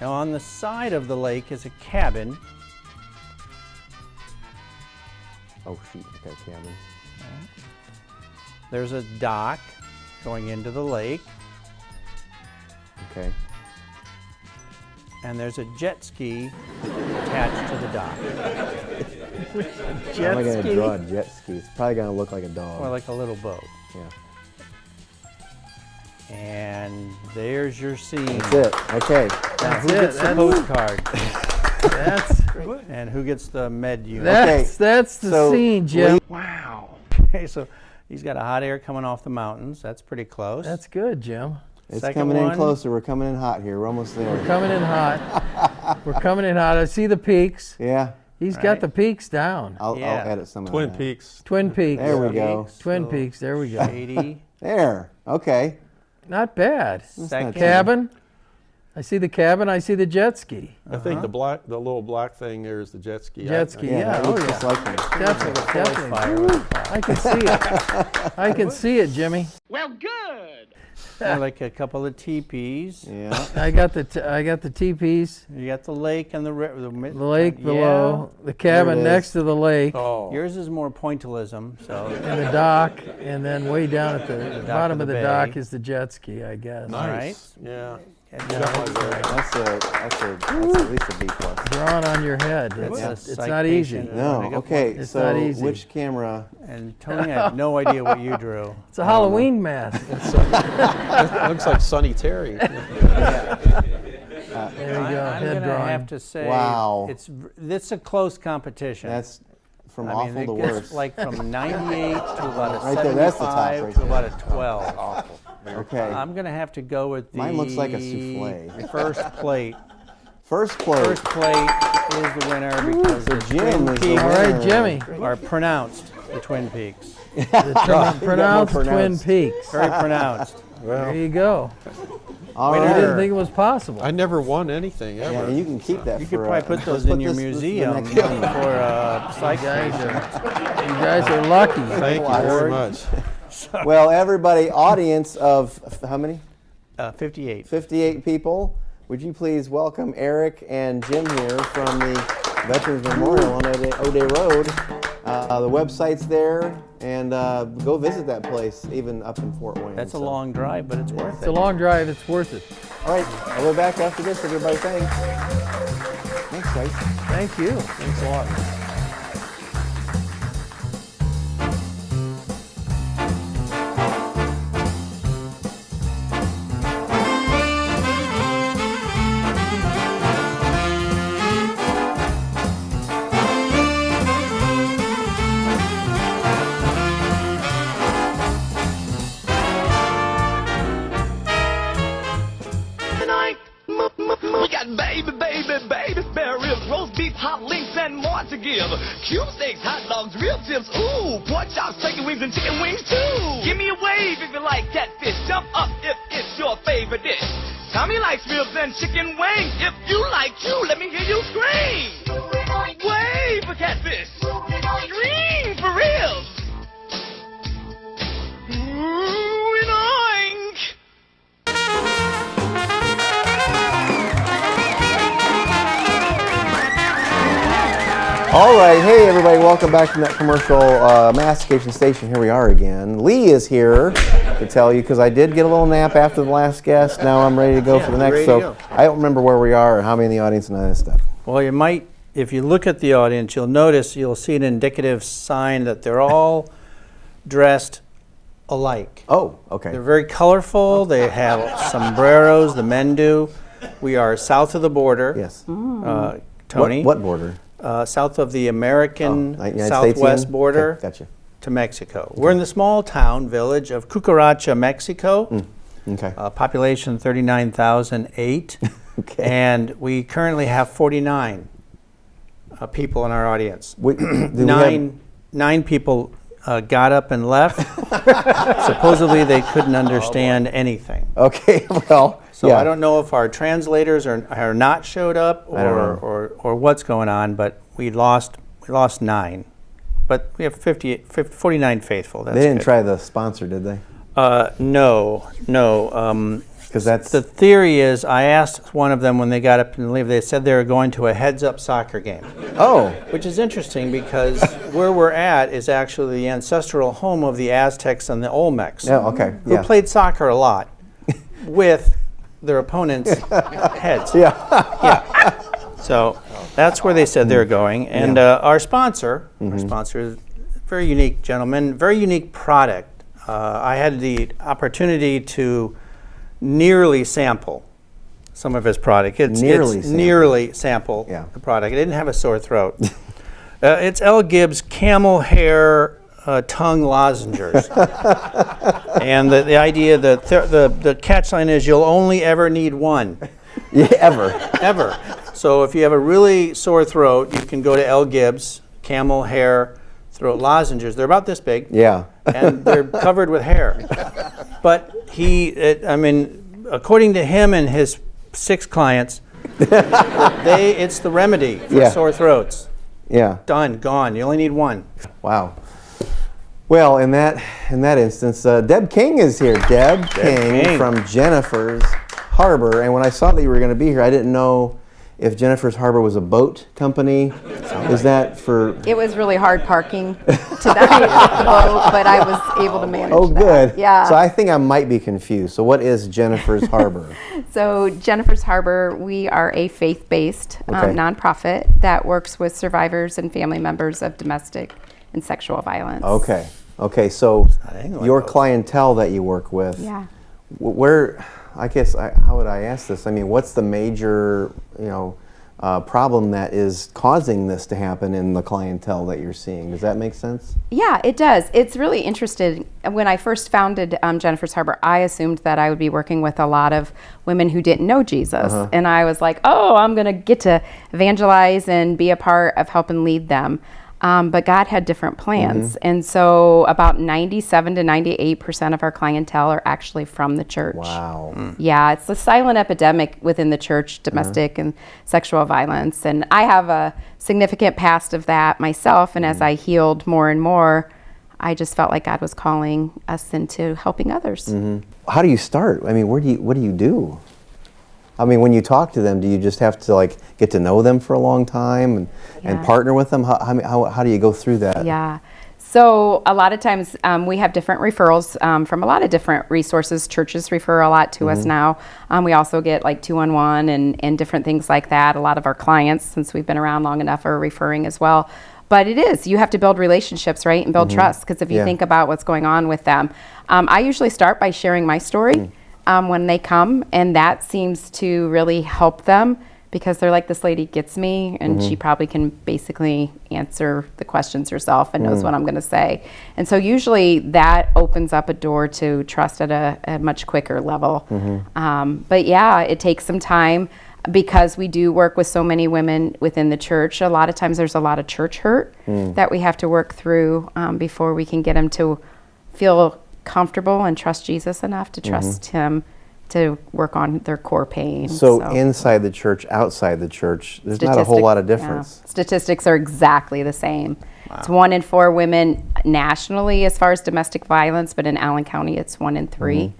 Now on the side of the lake is a cabin. Oh shoot, okay, cabin. There's a dock going into the lake. Okay. And there's a jet ski attached to the dock. How am I going to draw a jet ski? It's probably going to look like a dog. Or like a little boat. Yeah. And there's your scene. That's it. Okay. Now who gets the postcard? And who gets the med unit? That's the scene, Jim. Wow. Okay, so He's got a hot air coming off the mountains. That's pretty close. That's good, Jim. It's Second coming in one. closer. We're coming in hot here. We're almost there. We're coming in hot. We're coming in hot. I see the peaks. Yeah. He's Right. got the peaks down. I'll Yeah. edit some of Twin that. Peaks. Twin Peaks. There we go. Twin Peaks. There we go. Shady. There. Okay. Not bad. Second. Cabin. I see the cabin. I see the jet ski. I think the little black thing there is the jet ski. Jet ski. Yeah, Yeah. that Oh looks yeah. just like them. Definitely. Definitely. Woo. I can see it. I can see it, Jimmy. Like a couple of teepees. Yeah. I got the teepees. You got the lake and the river. The lake below. The cabin is. next to the lake. Oh. Yours is more pointillism, so And the dock, and then way down at the bottom of of the the dock bay. is the jet ski, I guess. Nice. Yeah. That's at least a B plus. Drawn on your head. It's not easy. No. Okay. It's So not easy. which camera? And Tony, I have no idea what you drew. It's a Halloween mask. It looks like Sonny Terry. There you go. I'm Head going to drawing. have to say, Wow. it's a close competition. That's from I awful mean, to it gets worst. like from 98 to about a Right there, that's the top 75 right to there. about a 12. Awful. Okay. I'm going to have to go with the Mine looks like a souffle. first plate. First plate. First plate is the winner because So the Jim Twin is the Peaks All right, Jimmy. are pronounced the Twin Peaks. Pronounced Twin pronounced. Peaks. Very pronounced. There you go. All I right. didn't think it was possible. I never won anything ever. Yeah, and you can keep that. You for, could probably put let's those in your this the museum next for one. psych patients. You guys are lucky. Thank you very much. Well, everybody, audience of how many? 58. 58 people. Would you please welcome Eric and Jim here from the Veterans Memorial on O'Day Road. The website's there, and go visit that place, even up in Fort Wayne. That's a long drive, but it's worth It's it. a long drive. It's worth it. All right, I'll be back after this. Everybody, thanks. Thanks, guys. Thank you. Thanks a lot. We got baby spare ribs, roast beef, hot links, and more to give. Cube steaks, hot dogs, real tips, ooh, pork chops, chicken wings, and chicken wings too. Give me a wave if you like catfish. Jump up if it's your favorite dish. Tommy likes ribs and chicken wings. If you like you, let me hear you scream. Wave for catfish. Scream for ribs. Ooh, and oink. All right, hey everybody, welcome back from that commercial mastication station. Here we are again. Lee is here to tell you, because I did get a little nap after the last guest. Now I'm ready to go for the next. ready to So go. I don't remember where we are or how many in the audience and all that stuff. Well, you might, if you look at the audience, you'll see an indicative sign that they're all dressed alike. Oh, okay. They're very colorful. They have sombreros, the men do. We are south of the border. Yes. Tony. What border? South of the American United southwest States border Okay, gotcha. to Mexico. We're in the small town village of Cucaracha, Mexico. Okay. Population 39,008. Okay. And we currently have 49 people in our audience. Nine people got up and left. Supposedly they couldn't understand anything. Okay, well, So yeah. I don't know if our translators are not showed up I don't know. or what's going on, but we lost 9. But we have 49 faithful. That's They didn't good. try the sponsor, did they? No. Because that's The theory is, I asked one of them when they got up and leave, they said they were going to a heads-up soccer game. Oh. Which is interesting because where we're at is actually the ancestral home of the Aztecs and the Olmecs. Yeah, okay. Who Yeah. played soccer a lot with their opponents' heads. Yeah. So that's where they said they're going. And our sponsor is a very unique gentleman, very unique product. I had the opportunity to nearly sample some of his product. Nearly sample the product. I didn't have a sore throat. It's Gibbs Camel hair tongue lozengers. And the idea, the catch line is you'll only ever need one. Yeah, ever. Ever. So if you have a really sore throat, you can go to Gibbs, Camel hair throat lozengers. They're about this big. Yeah. And they're covered with hair. But according to him and his 6 clients, it's the remedy for sore throats. Yeah. Done, gone. You only need one. Wow. Well, in that instance, Deb King is here. Deb King from Jennifer's Harbor. And when I saw that you were going to be here, I didn't know if Jennifer's Harbor was a boat company. Is that for... It was really hard parking tonight, but I was able to manage Oh, good. that. Yeah. So I think I might be confused. So what is Jennifer's Harbor? So Jennifer's Harbor, we are a faith-based nonprofit that works with survivors and family members of domestic and sexual violence. Okay. Okay, so your clientele that you work with, where, I guess, how would I ask this? I mean, what's the major, problem that is causing this to happen in the clientele that you're seeing? Does that make sense? Yeah, it does. It's really interesting. When I first founded Jennifer's Harbor, I assumed that I would be working with a lot of women who didn't know Jesus. And I was like, oh, I'm going to get to evangelize and be a part of helping lead them. But God had different plans. And so about 97 to 98% of our clientele are actually from the church. Wow. Yeah, it's a silent epidemic within the church, domestic and sexual violence. And I have a significant past of that myself. And as I healed more and more, I just felt like God was calling us into helping others. How do you start? I mean, what do you do? I mean, when you talk to them, do you just have to get to know them for a long time and partner with them? How do you go through that? Yeah. So a lot of times we have different referrals from a lot of different resources. Churches refer a lot to us now. We also get 211 and different things like that. A lot of our clients, since we've been around long enough, are referring as well. But you have to build relationships, right? And build trust. Because if you think about what's going on with them, I usually start by sharing my story. When they come, and that seems to really help them because they're like, this lady gets me, and she probably can basically answer the questions herself and knows what I'm going to say. And so usually that opens up a door to trust at a much quicker level. But yeah, it takes some time because we do work with so many women within the church. A lot of times there's a lot of church hurt that we have to work through before we can get them to feel comfortable and trust Jesus enough to trust him to work on their core pain. So inside the church, outside the church, there's not a whole lot of difference. Yeah. Statistics are exactly the same. Wow. It's 1 in 4 women nationally as far as domestic violence, but in Allen County it's 1 in 3.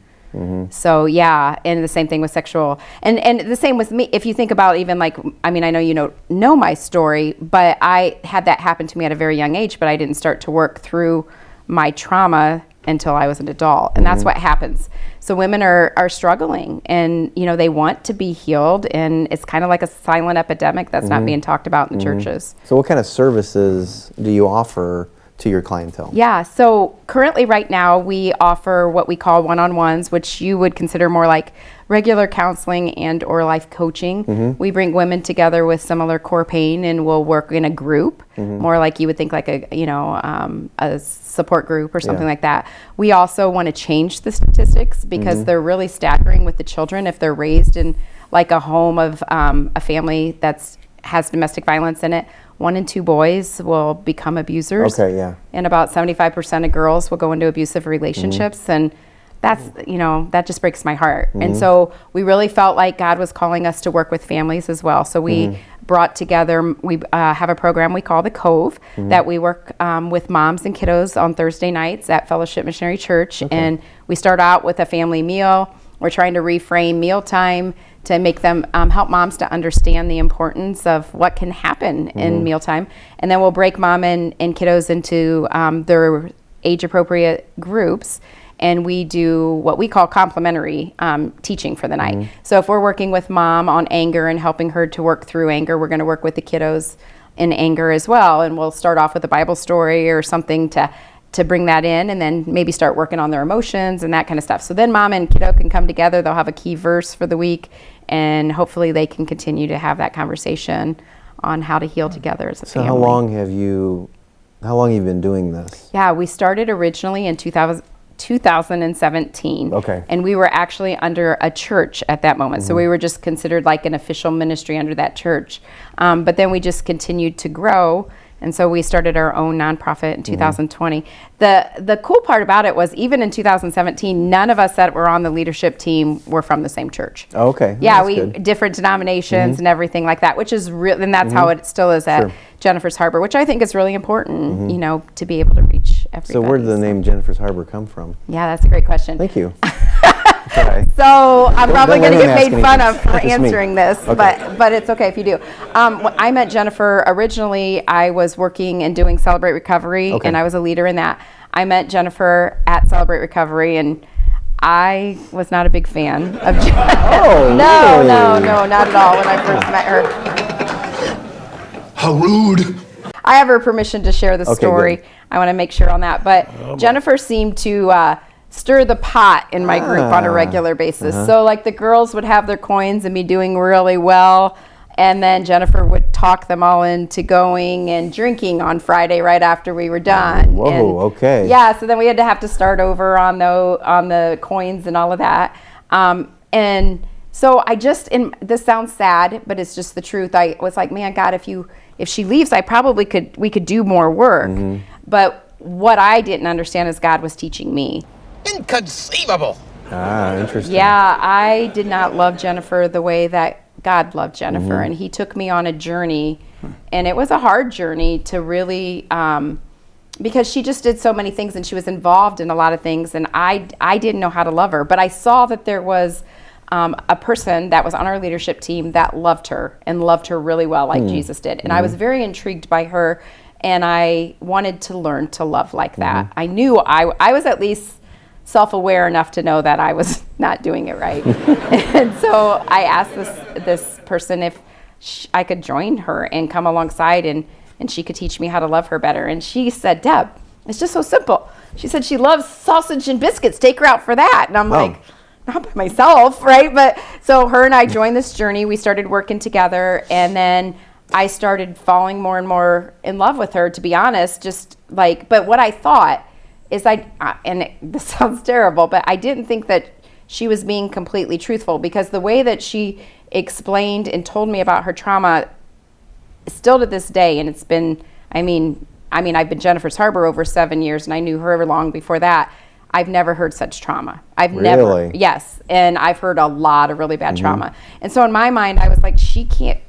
So yeah, and the same thing with sexual, and the same with me. If you think about even I know you know my story, but I had that happen to me at a very young age, but I didn't start to work through my trauma until I was an adult. And that's what happens. So women are struggling, and they want to be healed, and it's kind of like a silent epidemic that's not being talked about in the churches. So what kind of services do you offer to your clientele? Yeah, so currently right now we offer what we call one-on-ones, which you would consider more like regular counseling and or life coaching. We bring women together with similar core pain, and we'll work in a group, more like you would think like a support group or something like that. We also want to change the statistics because they're really staggering with the children. If they're raised in like a home of a family that's has domestic violence in it, 1 in 2 boys will become abusers. Okay, yeah. And about 75% of girls will go into abusive relationships. And that's, that just breaks my heart. And so we really felt like God was calling us to work with families as well. So we brought together, we have a program we call The Cove that we work with moms and kiddos on Thursday nights at Fellowship Missionary Church. And we start out with a family meal. We're trying to reframe mealtime to make them help moms to understand the importance of what can happen in mealtime. And then we'll break mom and kiddos into their age-appropriate groups, and we do what we call complementary teaching for the night. So if we're working with mom on anger and helping her to work through anger, we're going to work with the kiddos in anger as well, and we'll start off with a Bible story or something to bring that in, and then maybe start working on their emotions and that kind of stuff. So then mom and kiddo can come together, they'll have a key verse for the week, and hopefully they can continue to have that conversation on how to heal together as a family. So how long have you How long have you been doing this? Yeah, we started originally in 2017. Okay. And we were actually under a church at that moment. So we were just considered like an official ministry under that church. But then we just continued to grow. And so we started our own nonprofit in 2020. The cool part about it was even in 2017, none of us that were on the leadership team were from the same church. Oh, okay. Yeah, That's we good. different denominations and everything like that, which is real, and that's how it still is at Sure. Jennifer's Harbor, which I think is really important, you know, to be able to reach everybody. So where did the name Jennifer's Harbor come from? Yeah, that's a great question. Thank you. Okay. So I'm probably don't going to let get him made ask fun anything. of for Just me. answering this, Okay. but it's okay if you do. I met Jennifer originally. I was working and doing Celebrate Recovery, Okay. and I was a leader in that. I met Jennifer at Celebrate Recovery, and I was not a big fan of Jennifer. Oh, No, really? no, not at all when I first met her. How rude. I have her permission to share the Okay, story. good. I want to make sure on that. But Jennifer seemed to stir the pot in my group on a regular basis. So like the girls would have their coins and be doing really well. And then Jennifer would talk them all into going and drinking on Friday right after we were done. Whoa, And okay. Yeah, so then we had to have to start over on the coins and all of that. And so I just, and this sounds sad, but it's just the truth. I was like, man, God, if she leaves, we could do more work. But what I didn't understand is God was teaching me. Inconceivable. Ah, interesting. Yeah, I did not love Jennifer the way that God loved Jennifer, and He took me on a journey, and it was a hard journey to really, because she just did so many things, and she was involved in a lot of things, and I didn't know how to love her, but I saw that there was a person that was on our leadership team that loved her and loved her really well, like Jesus did, and I was very intrigued by her, and I wanted to learn to love like that. I knew I was at least self-aware enough to know that I was not doing it right. And so I asked this person if I could join her and come alongside and she could teach me how to love her better. And she said, Deb, it's just so simple. She said she loves sausage and biscuits. Take her out for that. And I'm like, not by myself, right? But so her and I joined this journey. We started working together, and then I started falling more and more in love with her, to be honest. Just like, but what I thought is this sounds terrible, but I didn't think that she was being completely truthful, because the way that she explained and told me about her trauma, still to this day, and it's been, I mean, I've been Jennifer's Harbor over 7 years, and I knew her long before that. I've never heard such trauma. Never. Yes, and I've heard a lot of really bad trauma. And so in my mind, I was like,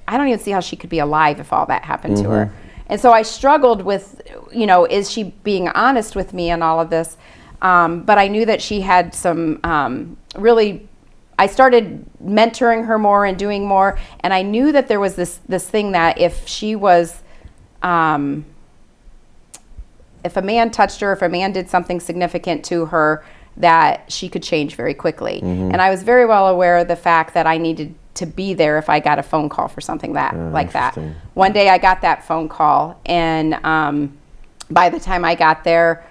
I don't even see how she could be alive if all that happened to her. And so I struggled with, is she being honest with me and all of this? But I knew that she had some I started mentoring her more and doing more. And I knew that there was this thing that if she was, if a man touched her, if a man did something significant to her, that she could change very quickly. And I was very well aware of the fact that I needed to be there if I got a phone call for something like that. One day I got that phone call, and by the time I got there,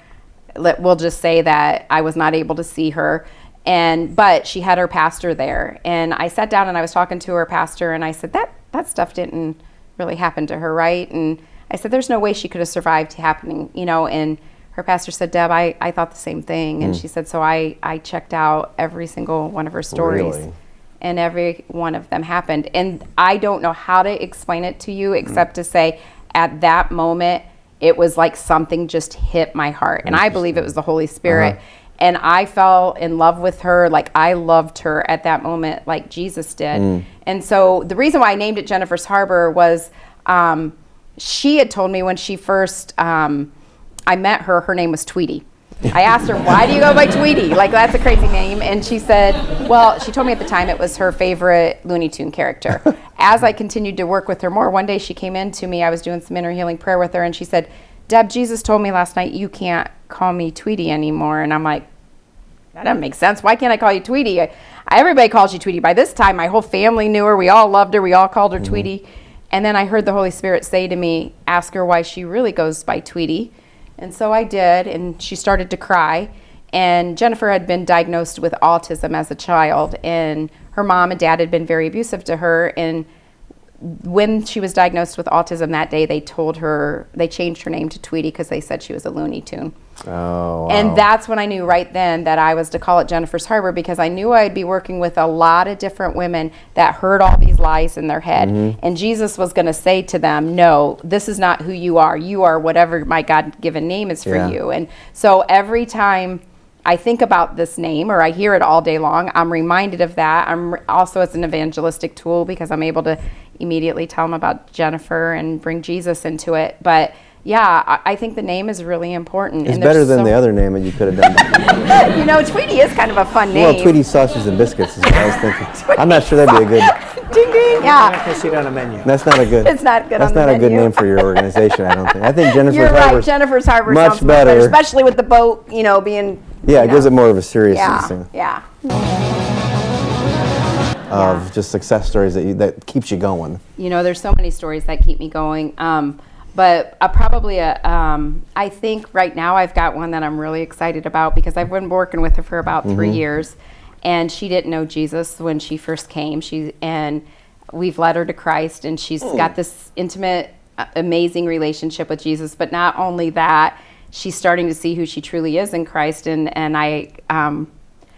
we'll just say that I was not able to see her, but she had her pastor there, and I sat down and I was talking to her pastor, and I said, that stuff didn't really happen to her, right? And I said, there's no way she could have survived happening, and her pastor said, Deb, I thought the same thing. And she said, so I checked out every single one of her stories. Really? And every one of them happened. And I don't know how to explain it to you except to say at that moment, it was like something just hit my heart. And I believe it was the Holy Spirit. And I fell in love with her. Like I loved her at that moment like Jesus did. And so the reason why I named it Jennifer's Harbor was she had told me when she first, I met her name was Tweety. I asked her, why do you go by Tweety? Like, that's a crazy name. And she said, well, she told me at the time it was her favorite Looney Tune character. As I continued to work with her more, one day she came in to me. I was doing some inner healing prayer with her, and she said, Deb, Jesus told me last night you can't call me Tweety anymore. And I'm like, that doesn't make sense. Why can't I call you Tweety? Everybody calls you Tweety. By this time, my whole family knew her. We all loved her. We all called her Tweety. And then I heard the Holy Spirit say to me, ask her why she really goes by Tweety. And so I did, and she started to cry. And Jennifer had been diagnosed with autism as a child, and her mom and dad had been very abusive to her. And when she was diagnosed with autism that day, they changed her name to Tweety because they said she was a Looney Tune. Oh, wow. And that's when I knew right then that I was to call it Jennifer's Harbor, because I knew I'd be working with a lot of different women that heard all these lies in their head. And Jesus was going to say to them, no, this is not who you are. You are whatever my God-given name is for you. And so every time I think about this name, or I hear it all day long, I'm reminded of that. I'm also, it's an evangelistic tool because I'm able to immediately tell them about Jennifer and bring Jesus into it. But yeah, I think the name is really important. It's better than the other name that you could have done. You know, Tweety is kind of a fun name. Well, Tweety Sausage and Biscuits is what I was thinking. I'm not sure that'd be a good. Ding ding. Yeah. I can see it on a menu. That's not a good. It's not good That's on the not a good menu. name for your organization, I don't think. I think Jennifer's You're Harbor. right. Jennifer's Harbor much sounds much better, better. especially with the boat, you know, being. Yeah, you it gives know. it more of a seriousness Yeah. of just success stories that keeps you going. You know, there's so many stories that keep me going. But I think right now I've got one that I'm really excited about because I've been working with her for about 3 years, and she didn't know Jesus when she first came. And we've led her to Christ, and she's got this intimate, amazing relationship with Jesus. But not only that, she's starting to see who she truly is in Christ, and I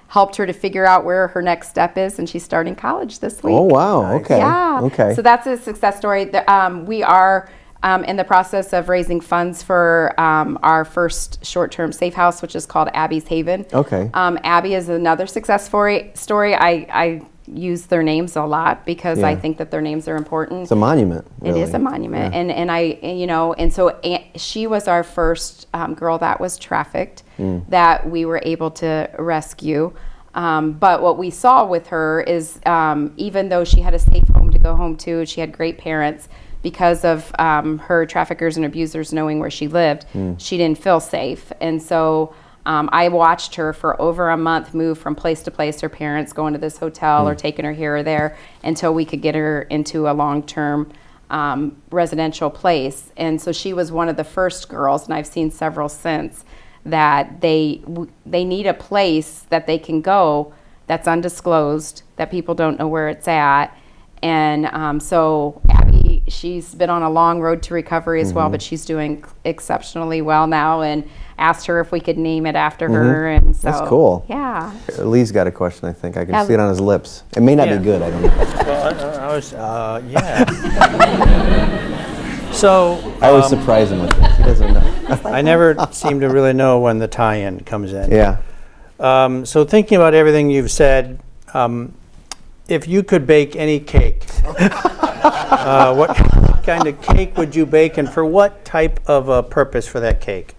helped her to figure out where her next step is, and she's starting college this week. Oh, wow. Okay. Yeah. Okay. So that's a success story. We are in the process of raising funds for our first short-term safe house, which is called Abby's Haven. Okay. Abby is another success story. I use their names a lot because I think that their names are important. It's a monument. Really. It is a monument, and so she was our first girl that was trafficked that we were able to rescue. But what we saw with her is even though she had a safe home to go home to, she had great parents. Because of her traffickers and abusers knowing where she lived, she didn't feel safe. And so I watched her for over a month move from place to place, her parents going to this hotel or taking her here or there until we could get her into a long-term residential place. And so she was one of the first girls, and I've seen several since, that they need a place that they can go that's undisclosed, that people don't know where it's at. And so Abby, she's been on a long road to recovery as well, but she's doing exceptionally well now, and asked her if we could name it after her. And so that's cool. Yeah. Lee's got a question, I think. I can see it on his lips. It may not be good, I don't know. Well, I was, yeah. So I always surprise him with this. He doesn't know. I never seem to really know when the tie-in comes in. Yeah. So thinking about everything you've said, if you could bake any cake, what kind of cake would you bake, and for what type of a purpose for that cake?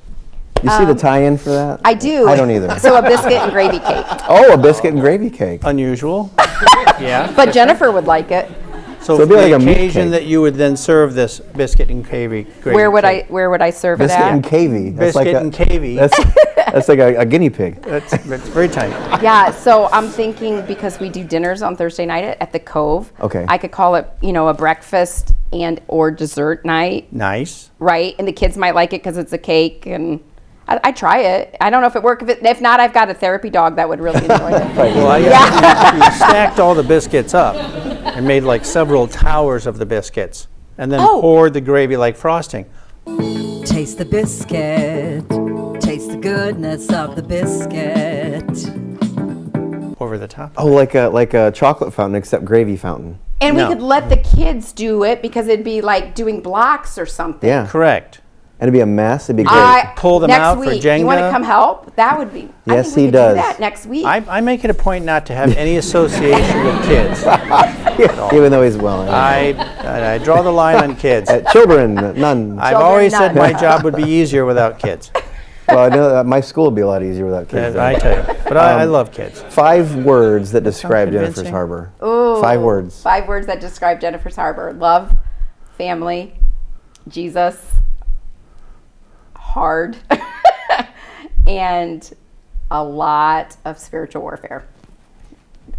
You see the tie-in for that? I do. I don't either. So a biscuit and gravy cake. Oh, a biscuit and gravy cake. Unusual. Yeah. But Jennifer would like it. So it'd for be the like a meat occasion cake. that you would then serve this biscuit and gravy Where would cake. I serve Biscuit it at? and cavy. That's Biscuit like and cavy. That's like a guinea pig. It's very tight. Yeah, so I'm thinking because we do dinners on Thursday night at the Cove. Okay. I could call it, a breakfast and or dessert night, Nice. right? And the kids might like it because it's a cake, and I try it. I don't know if it works. If not, I've got a therapy dog that would really enjoy it. Well, you stacked all the biscuits up and made like several towers of the biscuits, and then poured the gravy like frosting. Taste the biscuit. Taste the goodness of the biscuit. Over the top. Oh, like a chocolate fountain, except gravy fountain. And No. we could let the kids do it because it'd be like doing blocks or something. Yeah. Correct. And it'd be a mess. It'd be great. Pull them next out week. for Jenga. You want to come help? That would be. I Yes, think we he could does. Do that next week. I make it a point not to have any association with kids. Even though he's well. I draw the line on kids. Children, none. I've always said my job would be easier without kids. Well, I know that my school would be a lot easier without kids. I tell you. But I love kids. 5 words that describe Jennifer's convincing. Harbor. Ooh, 5 words. 5 words that describe Jennifer's Harbor: love, family, Jesus, hard, and a lot of spiritual warfare.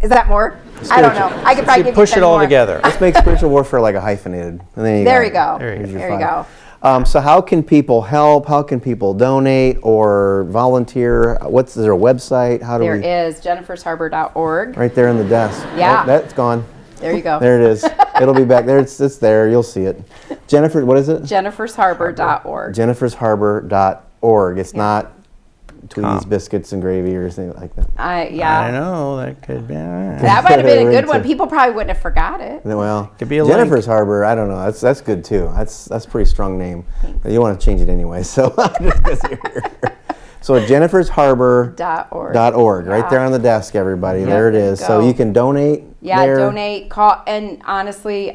Is that more? I don't know. I could probably give push you 10 it all more. together. Let's make spiritual warfare like a hyphenated. And then There you go. Here's your There you 5. go. So how can people help? How can people donate or volunteer? Is there a website? How do There we? is jennifersharbor.org. Right there on the desk. Yeah. Oh, that's gone. There you go. There it is. It'll be back there. It's there. You'll see it. Jennifer, what is it? Jennifer'sHarbor.org. Jennifer'sHarbor.org. It's not Tweety's Biscuits and Gravy or anything like that. Yeah. I know, that could be. That might have been a good one. People probably wouldn't have forgot it. Well, could be a Jennifer's Harbor. I don't know. That's good too. That's a pretty strong name. You want to change it anyway. So just 'cause you're here. So Jennifer'sHarbor.org, right there on the desk, everybody. There it is. So you can donate. Yeah, there. donate, call, and honestly,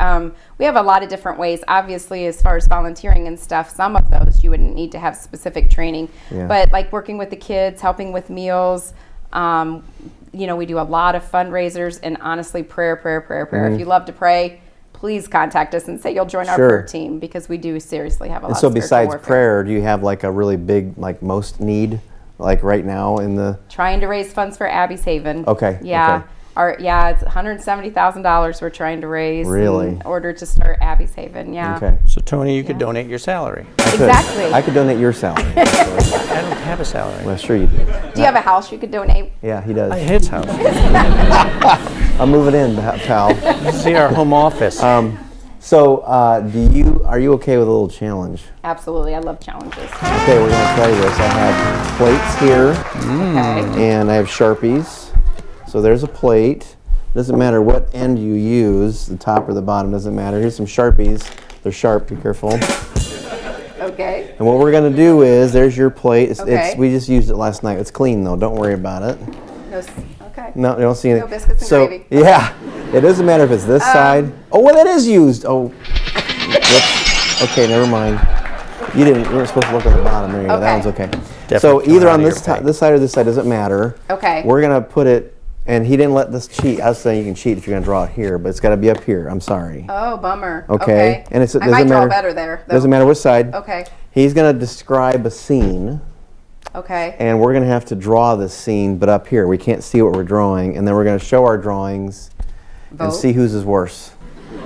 we have a lot of different ways. Obviously, as far as volunteering and stuff, some of those you wouldn't need to have specific training. Yeah. But like working with the kids, helping with meals, you know, we do a lot of fundraisers, and honestly, prayer. If you love to pray, please contact us and say you'll join our prayer team, because we do seriously have a lot of spiritual besides warfare. prayer, do you have like a really big, like most need, like right now in the... Trying to raise funds for Abby's Haven. Okay. Yeah. Okay. It's $170,000 we're trying to raise Really? in order to start Abby's Haven. Yeah. Okay. So Tony, you could donate your salary. Exactly. I could donate your salary. I don't have a salary. Well, sure you do. Do you have a house you could donate? Yeah, he does. His house. I'm moving in, pal. This is our home office. So, are you okay with a little challenge? Absolutely. I love challenges. Okay, we're going to try this. I have plates here, and I have Sharpies. So there's a plate. Doesn't matter what end you use, the top or the bottom, doesn't matter. Here's some Sharpies. They're sharp, be careful. Okay. And what we're going to do is, there's your plate. Okay. We just used it last night. It's clean though, don't worry about it. Okay. No, you don't see anything. No biscuits and gravy. Yeah, it doesn't matter if it's this side. Oh, well, that is used. Oh, whoops. Okay, never mind. You weren't supposed to look at the bottom. There you go. That one's okay. So either on this side or this side, doesn't matter. Okay. We're gonna put it, and he didn't let this cheat. I was saying you can cheat if you're gonna draw it here, but it's got to be up here. I'm sorry. Oh, bummer. Okay. And it I might draw better there. Though. Doesn't matter which side. Okay. He's gonna describe a scene. Okay. And we're gonna have to draw this scene, but up here we can't see what we're drawing, and then we're gonna show our drawings and see whose is worse.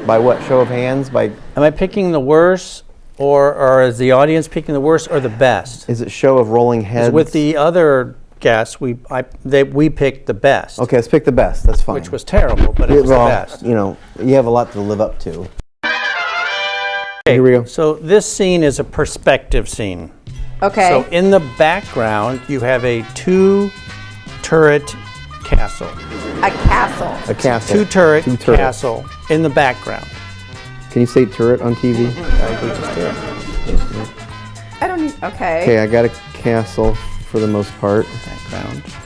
By what? Show of hands? By? Am I picking the worst, or is the audience picking the worst or the best? Is it show of rolling heads? With the other guests, we picked the best. Okay, let's pick the best. That's fine. Which was terrible, but it was the best. You know, you have a lot to live up to. Okay, here we go. So this scene is a perspective scene. Okay. So in the background, you have a two-turret castle. A castle. A castle. Two-turret Two-turret. castle in the background. Can you say turret on TV? We just did. I don't need. Okay. Okay, I got a castle for the most part.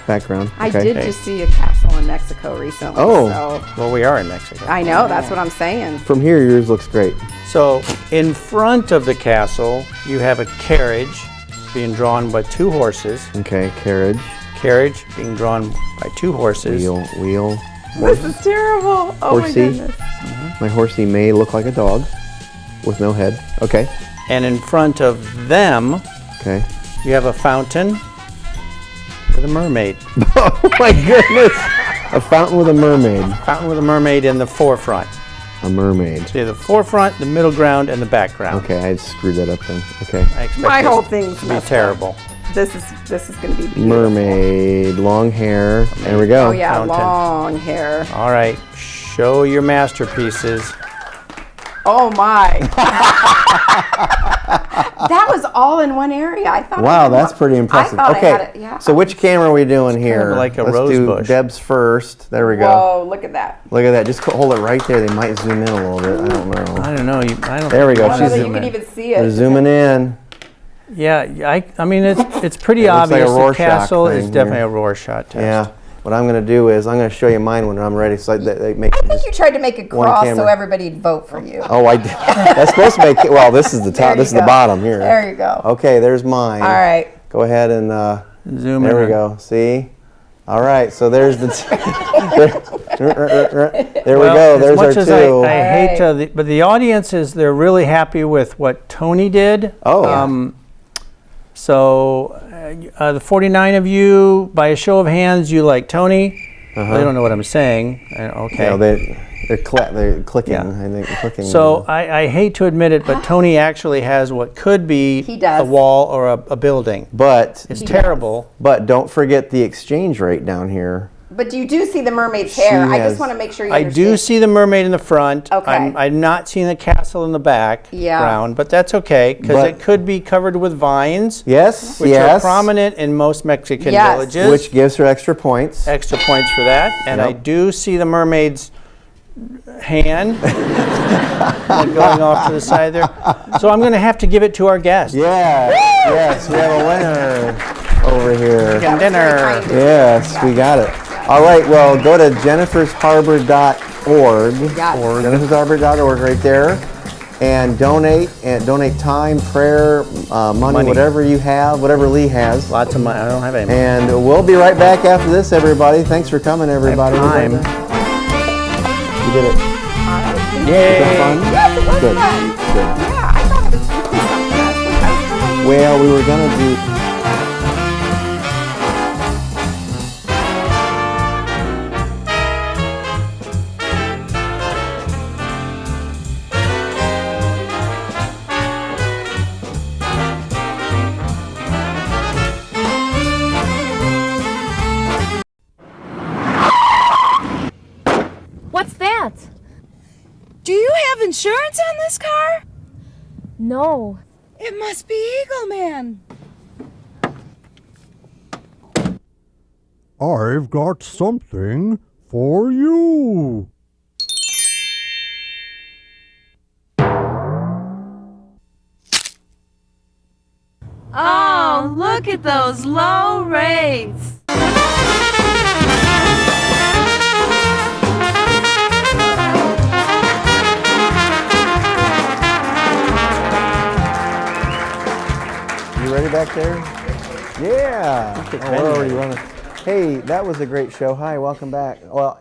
Background. I Okay. did just see a castle in Mexico recently. Oh. So. Well, we are in Mexico. I know. That's what I'm saying. From here, yours looks great. So in front of the castle, you have a carriage being drawn by two horses. Okay, carriage. Carriage being drawn by two horses. Wheel. This is terrible. Oh Horsey. my goodness. My horsey may look like a dog with no head. Okay. And in front of them, Okay. you have a fountain with a mermaid. Oh my goodness! A fountain with a mermaid. Fountain with a mermaid in the forefront. A mermaid. So you have the forefront, the middle ground, and the background. Okay, I screwed that up then. Okay. I expect My this whole thing's to be messed up. terrible. This is going to be beautiful. Mermaid, long hair. There we go. Oh yeah, Fountain. long hair. All right, show your masterpieces. Oh my. That was all in one area. I thought. Wow, that's pretty impressive. I thought Okay, I had it, yeah. so which camera are we doing here? of like a Let's rose do bush. Deb's first. There we go. Whoa, look at that. Look at that. Just hold it right there. They might zoom in a little bit. I don't know. I don't know. I don't. There we go. I don't know She's that you zooming can in. even see They're it. zooming in. Yeah, I mean it's pretty It looks like a obvious. The Rorschach castle is thing definitely here. a Rorschach test. Yeah. What I'm going to do is I'm going to show you mine when I'm ready. So they make. I think you tried to make a one cross so camera. everybody'd vote for you. Oh, I did. That's supposed to make it. Well, this is the There top. This is you the go. bottom here. There you go. Okay, there's mine. All right. Go ahead and Zoom there in. we go. See? All right. So there's the. there we go. There's as much our as two. I hate to, but the audience they're really happy with what Tony did. Oh. So the 49 of you, by a show of hands, you like Tony. They don't know what I'm saying. Okay. No, they're clicking. Yeah. I think clicking. So I hate to admit it, but Tony actually has what could be He does. a wall or a building. But It's terrible. But don't forget the exchange rate down here. But you do see the mermaid's hair. I just want to make sure you understand. I do see the mermaid in the front. Okay. I'm not seeing the castle in the background, but that's okay because it could be covered with vines. Yes, which are prominent in most Mexican villages. Which gives her extra points. Extra points for that. And I do see the mermaid's hand going off to the side there. So I'm going to have to give it to our guest. Yeah. Yes, we have a winner over here. Chicken dinner. Yes, we got it. All right, well, go to jennifersharbor.org. jennifersharbor.org right there. And donate time, prayer, money, whatever you have, whatever Lee has. Lots of money. I don't have any money. And we'll be right back after this, everybody. Thanks for coming, everybody. Time. You did it. Yay. Was it fun? Yes, it was Good. fun. Good. Yeah, I thought it was something. Well, we were going to do... What's that? Do you have insurance on this car? No. It must be Eagle Man. I've got something for you. Oh, look at those low rates. You ready back there? Yeah. We're already running. Hey, that was a great show. Hi, welcome back. Well,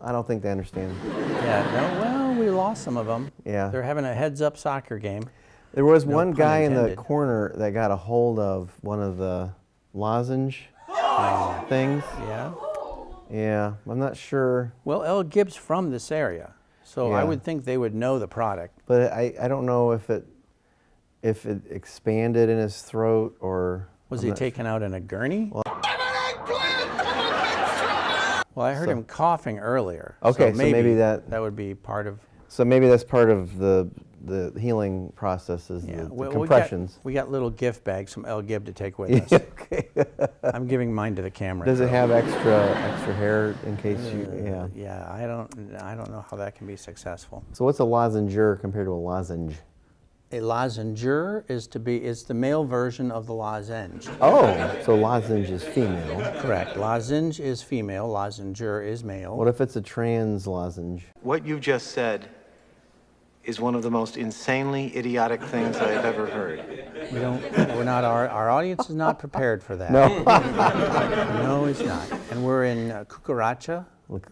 I don't think they understand. Yeah, no, well, we lost some of them. Yeah. They're having a heads-up soccer game. There was No one pun guy in the intended. corner that got a hold of one of the lozenge things. Yeah. Yeah, I'm not sure. Well, L. Gibbs from this area, so I Yeah. would think they would know the product. But I don't know if it expanded in his throat or... Was I'm he not taken out in a gurney? Well, I heard him coughing earlier. Okay, so maybe that would be part of... So maybe that's part of the healing process is the compressions. We got little gift bags from L. Gibb to take with us. Okay. I'm giving mine to the camera. Does it have extra hair in case you? Yeah. Yeah, I don't know how that can be successful. So what's a lozenger compared to a lozenge? A lozenger is the male version of the lozenge. Oh, so lozenge is female. Correct. Lozenge is female. Lozenger is male. What if it's a trans lozenge? What you just said is one of the most insanely idiotic things I have ever heard. Our audience is not prepared for that. No. No, it's not. And we're in Cucaracha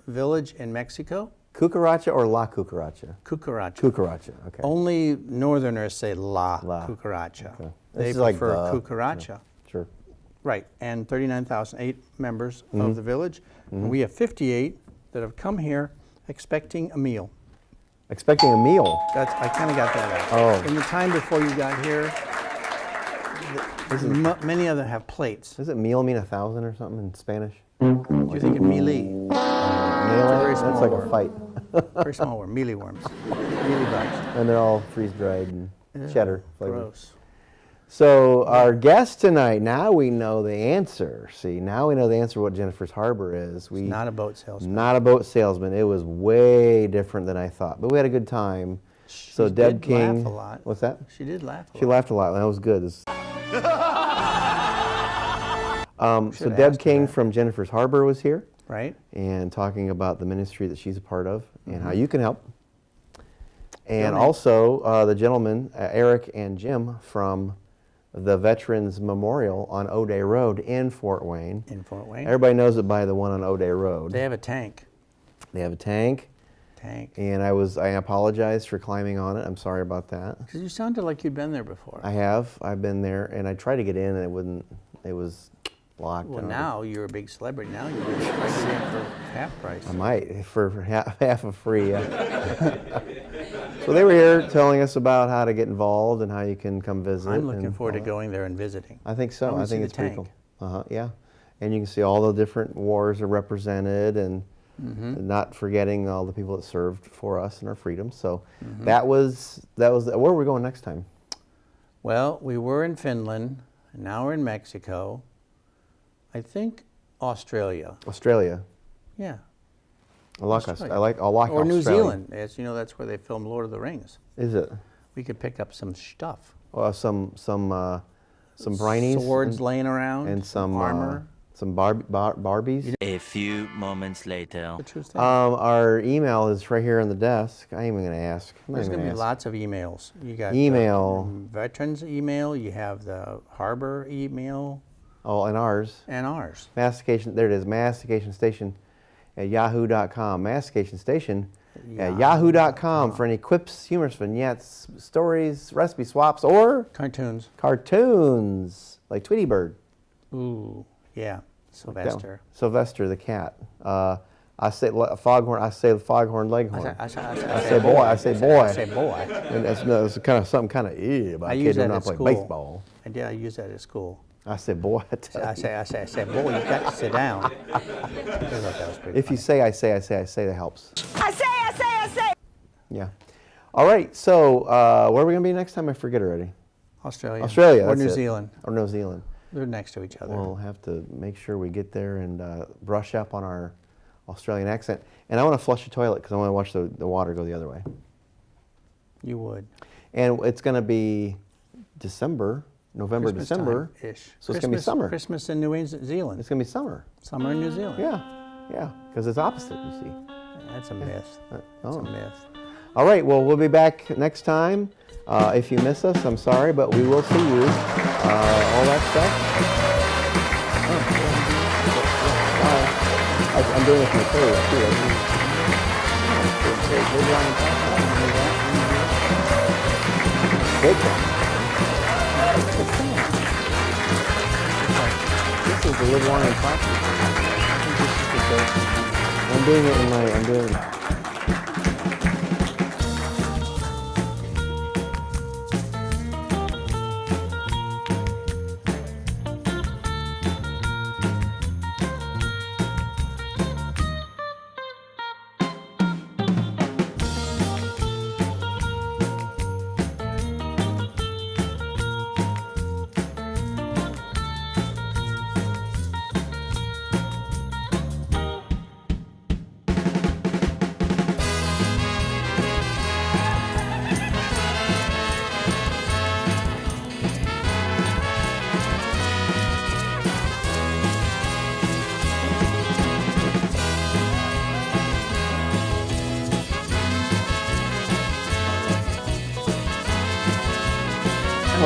village in Mexico. Cucaracha or La Cucaracha? Cucaracha. Cucaracha, okay. Only Northerners say La Cucaracha. Okay. They This is like prefer the- Cucaracha. Sure. Right, and 39,008 members of the village. And we have 58 that have come here expecting a meal. Expecting a meal? I kind of got that out. Oh. In the time before you got here, many of them have plates. Does it meal mean 1,000 or something in Spanish? Do you think of mealy? Melee? That's like a fight. Very small worm, mealy worms, mealy bugs. And they're all freeze-dried and cheddar flavored. Gross. So our guest tonight, now we know the answer. See, now we know the answer what Jennifer's Harbor is. It's not a boat salesman. Not a boat salesman. It was way different than I thought. But we had a good time. So Deb did King. laugh a lot. What's that? She did laugh a lot. She laughed a lot. That was good. So Should've Deb asked her King that. from Jennifer's Harbor was here. Right. And talking about the ministry that she's a part of and how you can help. And Donate. also the gentlemen, Eric and Jim from the Veterans Memorial on O'Day Road in Fort Wayne. In Fort Wayne. Everybody knows it by the one on O'Day Road. They have a tank. They have a tank. And I apologize for climbing on it. I'm sorry about that. Because you sounded like you'd been there before. I have. I've been there, and I tried to get in, and it was locked. Well, and now you're a big celebrity. Now you can try to get in for half price. I might for half of free. Yeah. So they were here telling us about how to get involved and how you can come visit. I'm looking and forward to all that. going there and visiting. I think so. wanna I think see it's the pretty tank. cool. Yeah. and you can see all the different wars are represented, and not forgetting all the people that served for us and our freedom. So that was where are we going next time? Well, we were in Finland, and now we're in Mexico. I think Australia. Australia. Yeah. I'll like Or Australia. New Zealand. As you know, that's where they filmed Lord of the Rings. Is it? We could pick up some stuff. Some brinies. Swords laying around. And some armor. Some Barbies. A few moments later. Our email is right here on the desk. I ain't even going to ask. There's going to be lots of emails. You got email. Veterans email. You have the Harbor email. Oh, and ours. And ours. Mastication. There it is. Mastication Station at yahoo.com. Mastication Station at yahoo.com for any quips, humorous vignettes, stories, recipe swaps, or cartoons. Cartoons like Tweety Bird. Ooh, yeah. Sylvester. Sylvester the cat. I say foghorn. I say foghorn leghorn. I say boy. I say boy. I say boy. And that's kind of something kind of about a kid who not play baseball. I use that at school. I say boy. I say boy. You got to sit down. If you say I say, that helps. I say. Yeah. All right. So where are we gonna be next time? I forget already. Australia. Or New Zealand. Or New Zealand. They're next to each other. We'll have to make sure we get there and brush up on our Australian accent. And I want to flush the toilet because I want to watch the water go the other way. You would. And it's going to be November, Christmas December. Ish. So it's going to be summer. Christmas in New Zealand. It's going to be summer. Summer in New Zealand. Yeah, because it's opposite, you see. That's a myth. That's a myth. All right, well, we'll be back next time. If you miss us, I'm sorry, but we will see you. All that stuff. I'm doing it for the toilet, too. Good one. This is the live long and prosper. I'm doing it in my,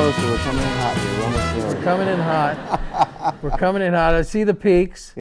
closer. We're coming in hot here. We're almost there. We're coming in hot. We're coming in hot. I see the peaks.